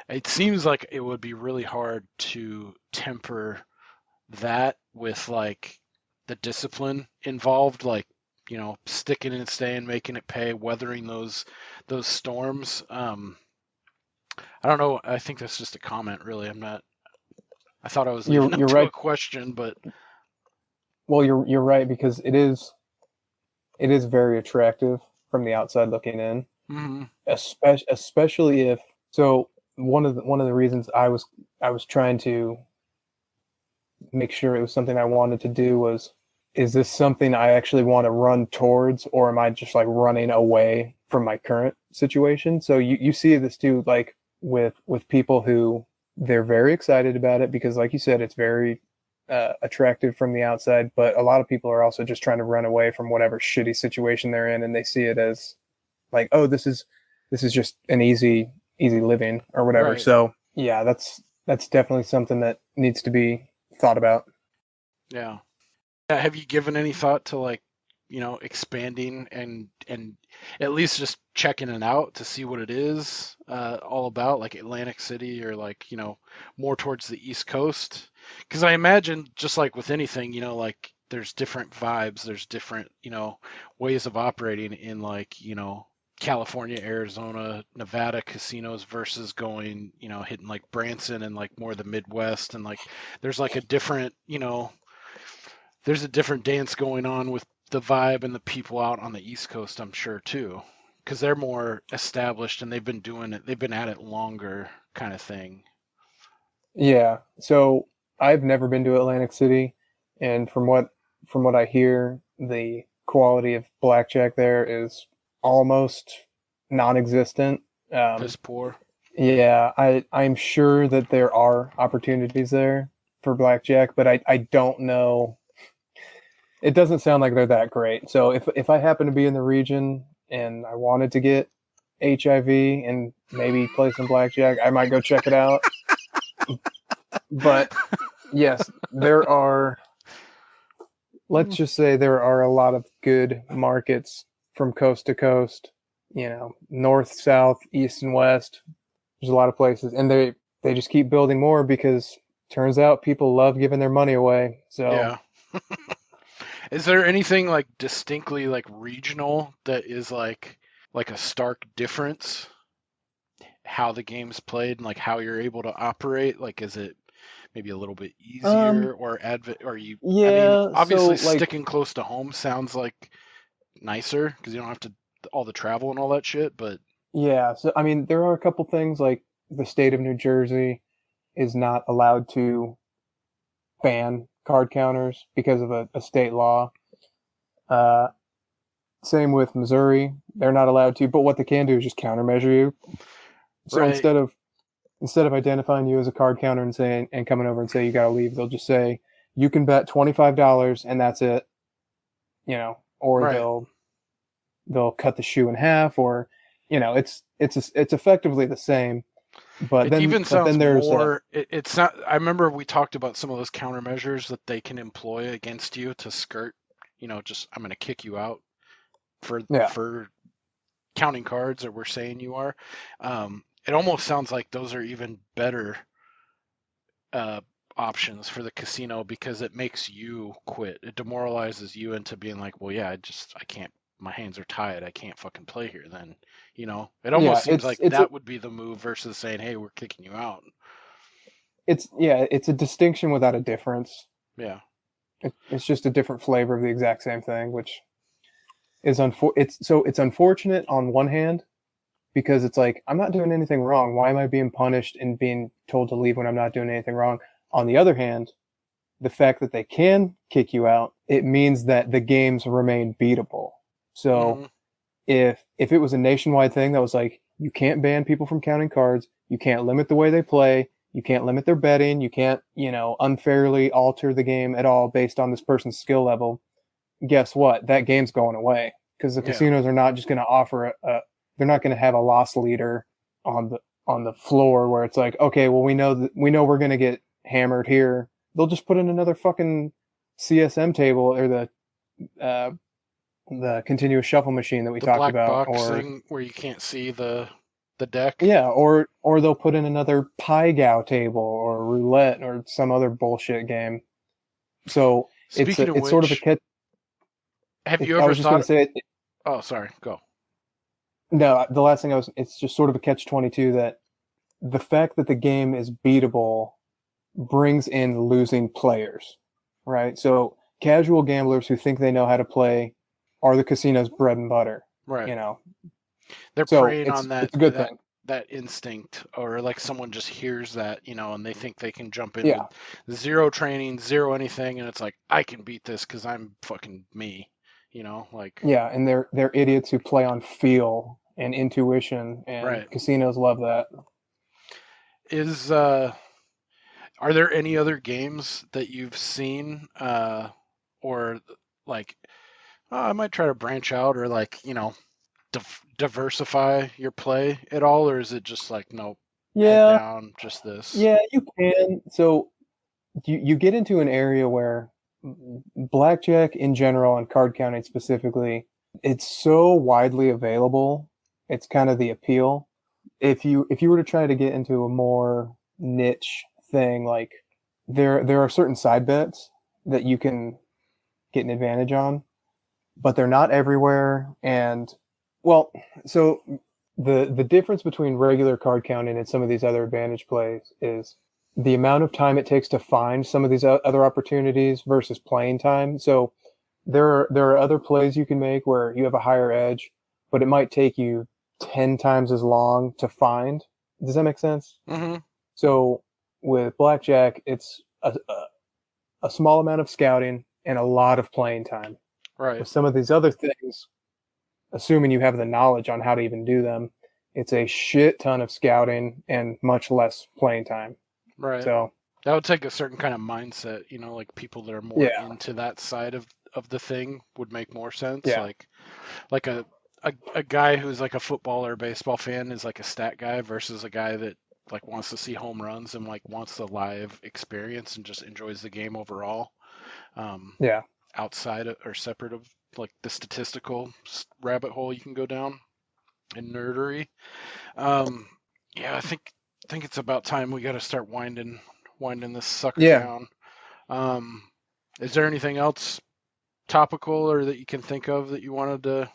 it seems like it would be really hard to temper that with like the discipline involved, like sticking and staying, making it pay, weathering those storms. I don't know. I think that's just a comment, really. I thought I was leading up to right. a question, but well, you're right, because it is very attractive from the outside looking in, especially if so. One of the reasons I was trying to make sure it was something I wanted to do was, is this something I actually want to run towards, or am I just like running away from my current situation? So you see this too, like with people who they're very excited about it because, like you said, it's very attractive from the outside, but a lot of people are also just trying to run away from whatever shitty situation they're in, and they see it as like, oh, this is just an easy living or whatever. Right. So yeah, that's definitely something that needs to be thought about. Yeah. Have you given any thought to like expanding and at least just checking it out to see what it is all about, like Atlantic City or like more towards the East Coast? Because I imagine, just like with anything, like there's different vibes, there's different ways of operating in like California, Arizona, Nevada casinos versus going hitting like Branson and like more the Midwest, and like there's like a different there's a different dance going on with the vibe and the people out on the East Coast, I'm sure too, because they're more established and they've been doing it, they've been at it longer, kind of thing. Yeah. So I've never been to Atlantic City, and from what I hear, the quality of blackjack there is almost non-existent. Piss poor. Yeah, I'm sure that there are opportunities there for blackjack, but I don't know. It doesn't sound like they're that great. So if I happen to be in the region and I wanted to get HIV and maybe play some blackjack, I might go check it out. But yes, there are, let's just say there are a lot of good markets from coast to coast, north, south, east, and west. There's a lot of places, and they just keep building more because turns out people love giving their money away. So yeah. Is there anything like distinctly like regional that is like a stark difference? How the game's played and like how you're able to operate? Like, is it maybe a little bit easier or you? Yeah, I mean, obviously so, like, sticking close to home sounds like nicer because you don't have to all the travel and all that shit. But yeah, so I mean, there are a couple things, like the state of New Jersey is not allowed to ban card counters because of a state law. Same with Missouri; they're not allowed to. But what they can do is just countermeasure you. So right. instead of identifying you as a card counter and coming over and say you got to leave, they'll just say you can bet $25 and that's it. Or right. they'll cut the shoe in half, or it's effectively the same. But it then even sounds there's more. It's not. I remember we talked about some of those countermeasures that they can employ against you to skirt just I'm going to kick you out for Yeah. for counting cards, or we're saying you are. It almost sounds like those are even better options for the casino because it makes you quit. It demoralizes you into being like, well, yeah, I can't. My hands are tied. I can't fucking play here. Then, it almost seems like that would be the move versus saying, hey, we're kicking you out. It's a distinction without a difference. Yeah. It's just a different flavor of the exact same thing, which is it's unfortunate on one hand because it's like I'm not doing anything wrong. Why am I being punished and being told to leave when I'm not doing anything wrong? On the other hand, the fact that they can kick you out, it means that the games remain beatable. So if it was a nationwide thing that was like you can't ban people from counting cards, you can't limit the way they play, you can't limit their betting, you can't, unfairly alter the game at all based on this person's skill level, guess what? That game's going away because the casinos are not just going to offer they're not going to have a loss leader on the floor where it's like, okay, well we know we're going to get hammered here. They'll just put in another fucking CSM table or the continuous shuffle machine that we talked black about, box or thing where you can't see the deck. Yeah, or they'll put in another Pai Gow table or roulette or some other bullshit game. So it's sort of a catch. Have you ever I was just going to say. Oh, sorry. Go. No, the last thing it's just sort of a catch-22 that the fact that the game is beatable brings in losing players, right? So casual gamblers who think they know how to play are the casino's bread and butter, right? They're preying on it's a good thing. That instinct, or like someone just hears that, and they think they can jump in with zero training, zero anything, and it's like I can beat this because I'm fucking me, like and they're idiots who play on feel and intuition, and casinos love that. Are there any other games that you've seen, or like, I might try to branch out, or like, diversify your play at all, or is it just like nope, head down, just this? Yeah, you can. So you get into an area where blackjack in general and card counting specifically, it's so widely available. It's kind of the appeal. If you were to try to get into a more niche thing, like there are certain side bets that you can get an advantage on, but they're not everywhere. And well, so the difference between regular card counting and some of these other advantage plays is the amount of time it takes to find some of these other opportunities versus playing time. So there are other plays you can make where you have a higher edge, but it might take you 10 times as long to find. Does that make sense? Mm-hmm. So with blackjack, it's a small amount of scouting and a lot of playing time. Right. With some of these other things, assuming you have the knowledge on how to even do them, it's a shit ton of scouting and much less playing time. Right. So that would take a certain kind of mindset, like people that are more into that side of the thing would make more sense. Yeah. Like a guy who's like a football or baseball fan is like a stat guy versus a guy that like wants to see home runs and like wants the live experience and just enjoys the game overall. Outside of, or separate of like the statistical rabbit hole you can go down in nerdery. I think it's about time we got to start winding this sucker down. Is there anything else topical or that you can think of that you wanted to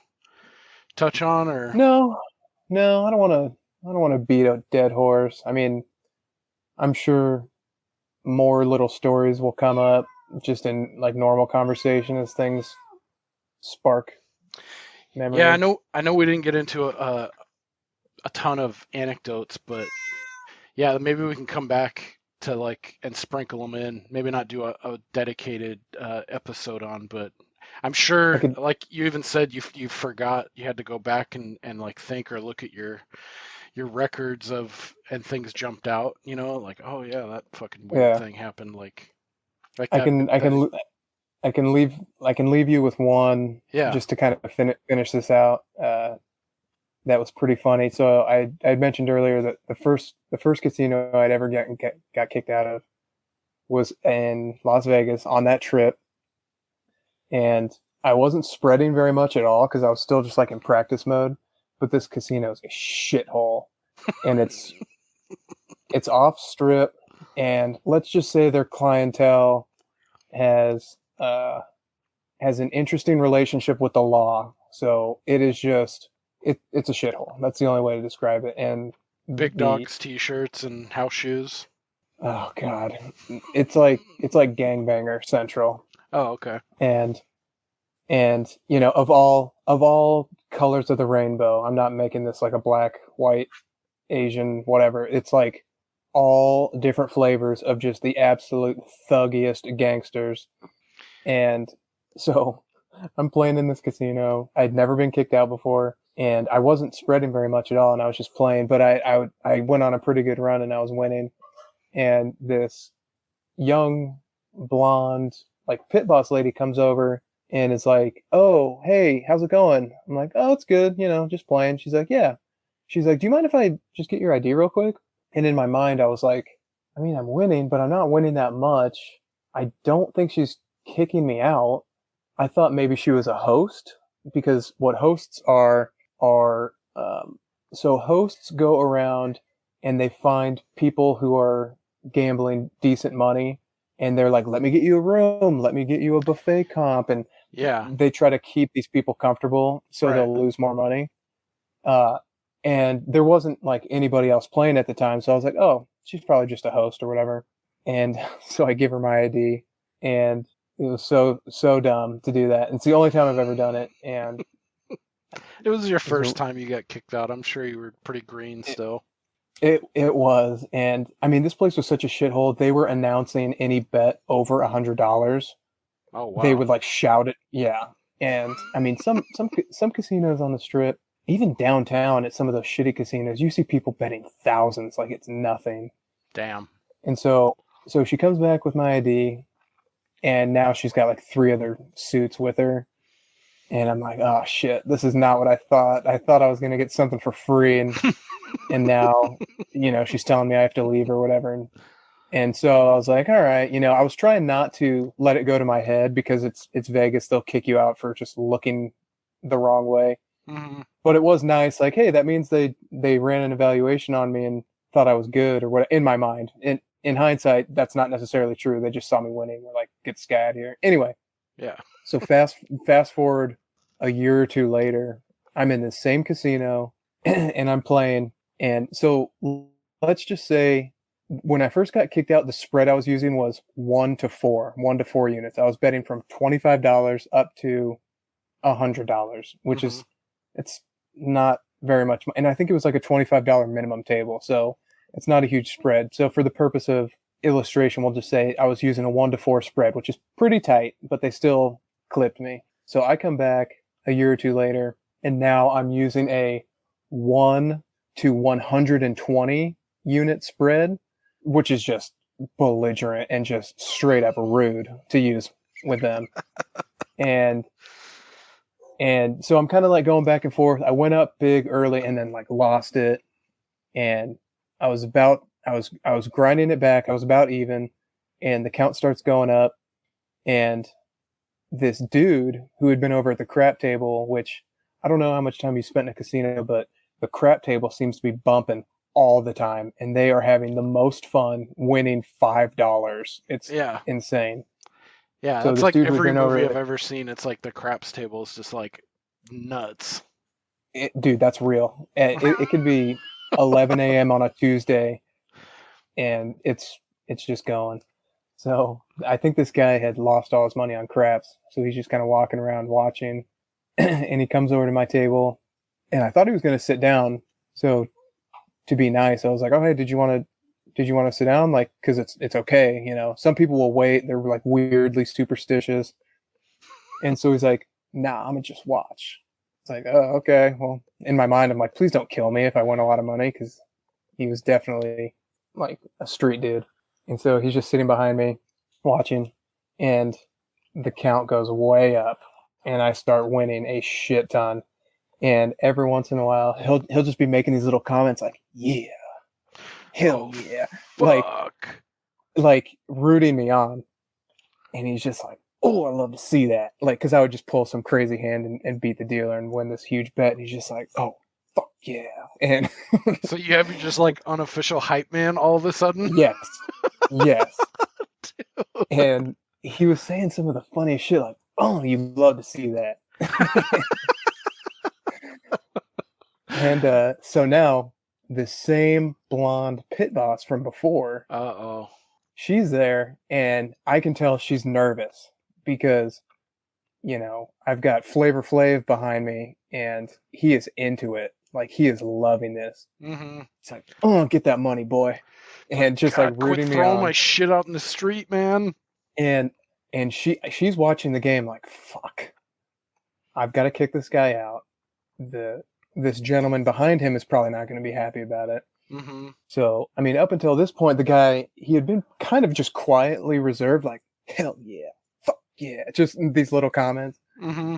touch on? Or no, I don't want to beat a dead horse. I mean, I'm sure more little stories will come up just in like normal conversation as things spark memory. Yeah, I know we didn't get into a ton of anecdotes, but yeah, maybe we can come back to like and sprinkle them in. Maybe not do a dedicated episode on, but I'm sure like you even said you forgot, you had to go back and like think or look at your records of, and things jumped out, like, oh yeah, that fucking weird thing happened. Like I can leave you with one just to kind of finish this out. That was pretty funny. So I mentioned earlier that the first casino I'd ever got kicked out of was in Las Vegas on that trip. And I wasn't spreading very much at all because I was still just like in practice mode. But this casino is a shithole, and it's off strip, and let's just say their clientele has an interesting relationship with the law. So it is just it's a shithole. That's the only way to describe it. And Big dogs, t-shirts, and house shoes. Oh god, it's like gangbanger central. Oh, okay. And you know, of all colors of the rainbow, I'm not making this like a black, white, Asian, whatever. It's like all different flavors of just the absolute thuggiest gangsters. And so I'm playing in this casino. I'd never been kicked out before, and I wasn't spreading very much at all, and I was just playing. But I went on a pretty good run, and I was winning. And this young, blonde, like pit boss lady comes over and is like, "Oh, hey, how's it going?" I'm like, "Oh, it's good, you know, just playing." She's like, "Yeah." She's like, "Do you mind if I just get your ID real quick?" And in my mind, I was like, I mean, I'm winning, but I'm not winning that much. I don't think she's kicking me out. I thought maybe she was a host, because what hosts are so hosts go around and they find people who are gambling decent money, and they're like, "Let me get you a room, let me get you a buffet comp," and Yeah. they try to keep these people comfortable so Right. they'll lose more money. And there wasn't like anybody else playing at the time, so I was like, "Oh, she's probably just a host or whatever." And so I give her my ID, and it was so dumb to do that. It's the only time I've ever done it, and It was your first time you got kicked out. I'm sure you were pretty green still. It was. And I mean, this place was such a shithole. They were announcing any bet over $100. Oh, wow. They would like shout it. Yeah. And I mean, some casinos on the strip, even downtown at some of those shitty casinos, you see people betting thousands like it's nothing. Damn. And so she comes back with my ID, and now she's got like 3 other suits with her. And I'm like, "Oh shit, this is not what I thought. I thought I was going to get something for free." And now, you know, she's telling me I have to leave or whatever. And so I was like, all right, you know, I was trying not to let it go to my head, because it's Vegas. They'll kick you out for just looking the wrong way. Mm-hmm. But it was nice. Like, hey, that means they ran an evaluation on me and thought I was good or what, in my mind. In hindsight, that's not necessarily true. They just saw me winning. They're like, "Get scat here." Anyway. Yeah. So fast forward a year or two later, I'm in the same casino and I'm playing. And so let's just say when I first got kicked out, the spread I was using was 1 to 4 units. I was betting from $25 up to $100, which is, it's not very much. And I think it was like a $25 minimum table. So it's not a huge spread. So for the purpose of illustration, we'll just say I was using a 1 to 4 spread, which is pretty tight, but they still clipped me. So I come back a year or two later, and now I'm using a 1 to 120 unit spread, which is just belligerent and just straight up rude to use with them. And so I'm kind of like going back and forth. I went up big early and then like lost it, and I was grinding it back. I was about even, and the count starts going up, and this dude who had been over at the crap table, which I don't know how much time you spent in a casino, but the crap table seems to be bumping all the time, and they are having the most fun winning $5. It's insane. Yeah, so that's like every movie I've ever seen. It's like the craps table is just like nuts. Dude, that's real. It could be 11 a.m. on a Tuesday, and it's just going. So I think this guy had lost all his money on craps, so he's just kind of walking around watching, and he comes over to my table, and I thought he was going to sit down. So to be nice, I was like, "Oh, hey, did you want to sit down? Like, because it's okay, you know. Some people will wait; they're like weirdly superstitious." And so he's like, "Nah, I'm gonna just watch." It's like, "Oh, okay." Well, in my mind, I'm like, "Please don't kill me if I win a lot of money," because he was definitely like a street dude. And so he's just sitting behind me watching, and the count goes way up, and I start winning a shit ton. And every once in a while, he'll just be making these little comments like, "Yeah, hell yeah," fuck. like rooting me on. And he's just like, oh, I love to see that. Like, because I would just pull some crazy hand and beat the dealer and win this huge bet. And he's just like, oh, fuck yeah. And So you have your just like unofficial hype man all of a sudden? yes. And he was saying some of the funniest shit, like, oh, you love to see that. And so now the same blonde pit boss from before, Uh-oh. she's there, and I can tell she's nervous because, you know, I've got Flavor Flav behind me, and he is into it. Like, he is loving this. Mm-hmm. It's like, oh, get that money, boy. And just God, like rooting quit me throwing on. my shit out in the street, man. And she's watching the game like, fuck. I've got to kick this guy out. This gentleman behind him is probably not going to be happy about it. Mm-hmm. So, I mean, up until this point, the guy, he had been kind of just quietly reserved, like, hell yeah, fuck yeah, just these little comments. Mm-hmm.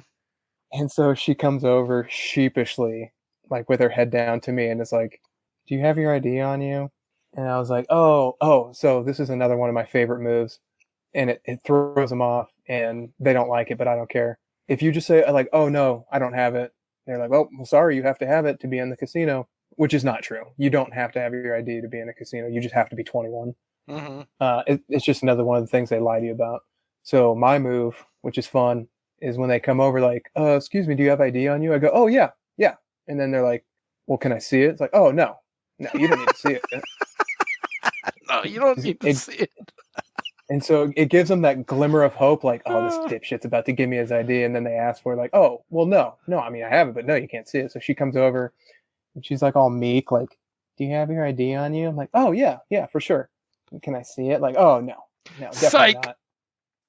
And so she comes over sheepishly, like with her head down to me, and is like, do you have your ID on you? And I was like, oh, so this is another one of my favorite moves. And it throws them off, and they don't like it, but I don't care. If you just say, like, oh, no, I don't have it, they're like, oh, well, sorry, you have to have it to be in the casino, which is not true. You don't have to have your ID to be in a casino. You just have to be 21. Mm-hmm. It's just another one of the things they lie to you about. So my move, which is fun, is when they come over, like, excuse me, do you have ID on you? I go, oh, yeah. And then they're like, well, can I see it? It's like, oh, no, you don't need to see it. No, you don't need to see it. And so it gives them that glimmer of hope, like, oh, this dipshit's about to give me his ID. And then they ask for it, like, oh, well, no, I mean, I have it, but no, you can't see it. So she comes over, and she's like all meek, like, do you have your ID on you? I'm like, oh, yeah, for sure. Can I see it? Like, oh, no, definitely Psych. not.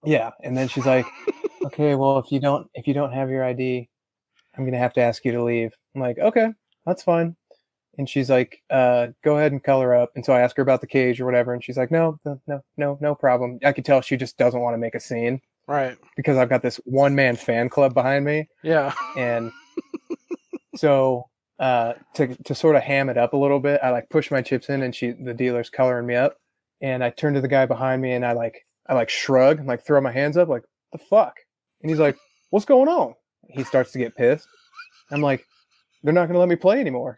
Yeah. And then she's like, okay, well, if you don't have your ID, I'm going to have to ask you to leave. I'm like, okay, that's fine. And she's like, go ahead and color up. And so I ask her about the cage or whatever. And she's like, no problem. I could tell she just doesn't want to make a scene. Right. Because I've got this one-man fan club behind me. Yeah. And so to sort of ham it up a little bit, I like push my chips in, and the dealer's coloring me up. And I turn to the guy behind me, and I shrug and like throw my hands up, like, the fuck? And he's like, what's going on? He starts to get pissed. I'm like, they're not going to let me play anymore.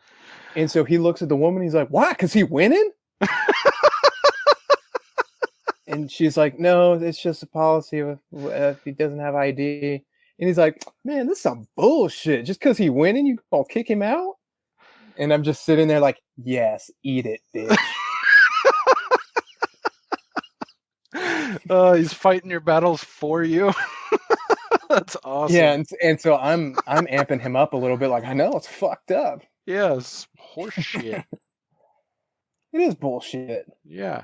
And so he looks at the woman. He's like, why? Because he winning? And she's like, no, it's just a policy of if he doesn't have ID. And he's like, man, this is some bullshit. Just because he winning, you all kick him out? And I'm just sitting there like, yes, eat it, bitch. He's fighting your battles for you. That's awesome. Yeah, and so I'm amping him up a little bit. Like, I know it's fucked up. Yes, horse shit. It is bullshit. Yeah.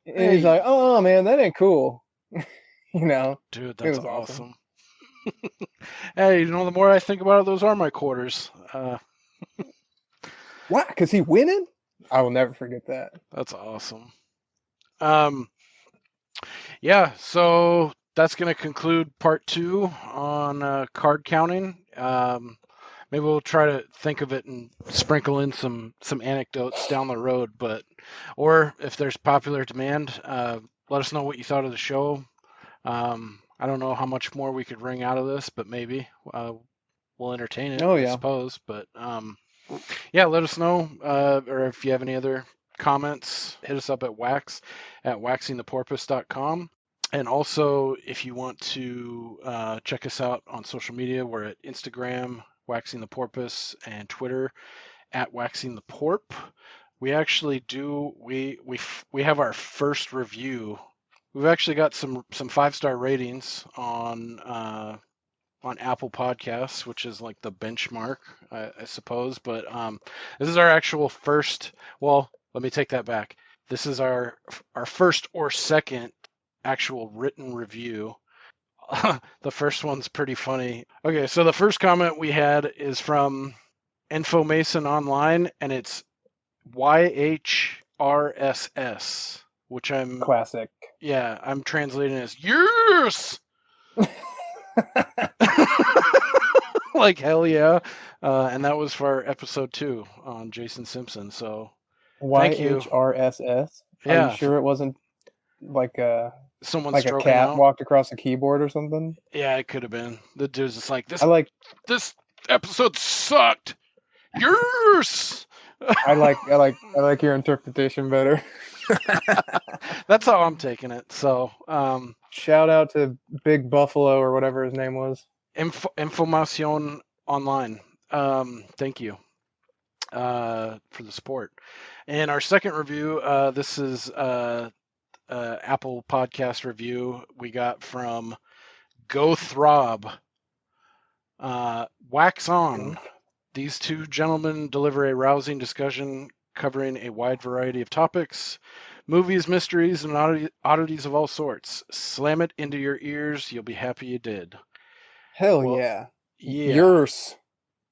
And he's like, oh man, that ain't cool. You know, dude, that's awesome. Hey, you know, the more I think about it, those are my quarters. Why? Because he winning? I will never forget that. That's awesome. Yeah, so that's going to conclude part 2 on card counting. Maybe we'll try to think of it and sprinkle in some anecdotes down the road, or if there's popular demand, let us know what you thought of the show. I don't know how much more we could wring out of this, but maybe we'll entertain it, I suppose. But yeah, let us know, or if you have any other comments, hit us up at waxingtheporpoise.com. And also, if you want to check us out on social media, we're at Instagram, Waxing the Porpoise, and Twitter at Waxing the Porp. We actually we have our first review. We've actually got some 5-star ratings on Apple Podcasts, which is like the benchmark, I suppose. But this is our actual first. Well, let me take that back. This is our first or second actual written review. The first one's pretty funny. Okay, so the first comment we had is from Infomason Online, and it's YHRSS, which I'm classic. Yeah, I'm translating as yes. Like hell yeah, and that was for episode 2 on Jason Simpson. So thank you. YHRSS. Yeah. Are you sure it wasn't like someone Like a stroking cat out. walked across a keyboard or something. Yeah, it could have been. The dude's just like, I like this episode sucked. Yours. I like your interpretation better. That's how I'm taking it. So, Shout out to Big Buffalo or whatever his name was. Information Online. Thank you for the support. And our second review, this is Apple Podcast review we got from Go Throb. Wax on. These two gentlemen deliver a rousing discussion covering a wide variety of topics, movies, mysteries, and oddities of all sorts. Slam it into your ears. You'll be happy you did. Hell Well, yeah. Yeah. Yours.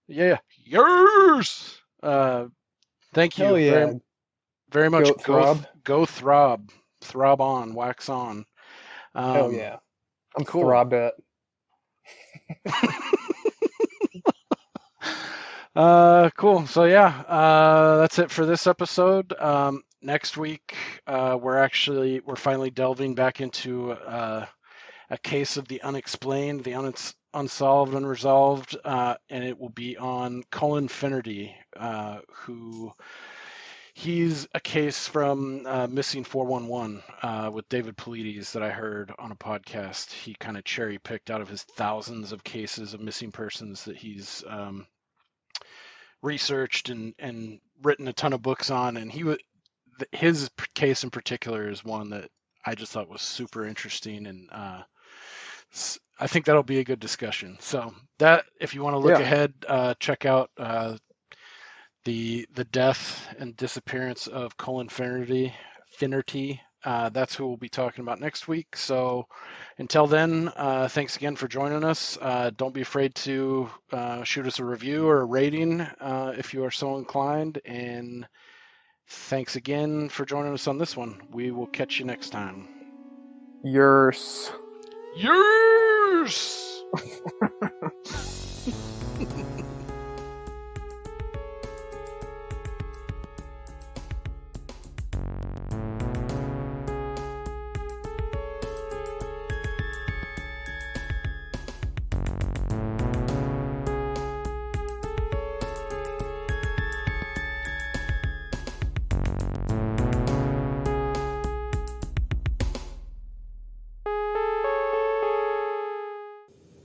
Yeah. Yours. Thank you Hell yeah. very, very much. Goat throb. Go throb. Throb on. Wax on. Hell yeah. I'm cool. throbbed at. Cool. So yeah, that's it for this episode. Next week, we're finally delving back into a case of the unexplained, the unsolved, unresolved, and it will be on Colin Finnerty, who he's a case from Missing 411 with David Polides that I heard on a podcast. He kind of cherry picked out of his thousands of cases of missing persons that he's researched and written a ton of books on, and his case in particular is one that I just thought was super interesting, and I think that'll be a good discussion. So that, if you want to look ahead, check out the death and disappearance of Colin Finnerty. That's who we'll be talking about next week. So until then, thanks again for joining us. Don't be afraid to shoot us a review or a rating if you are so inclined. And thanks again for joining us on this one. We will catch you next time. Yours. Yours!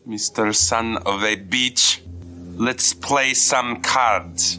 Mr. Son of a Bitch, let's play some cards.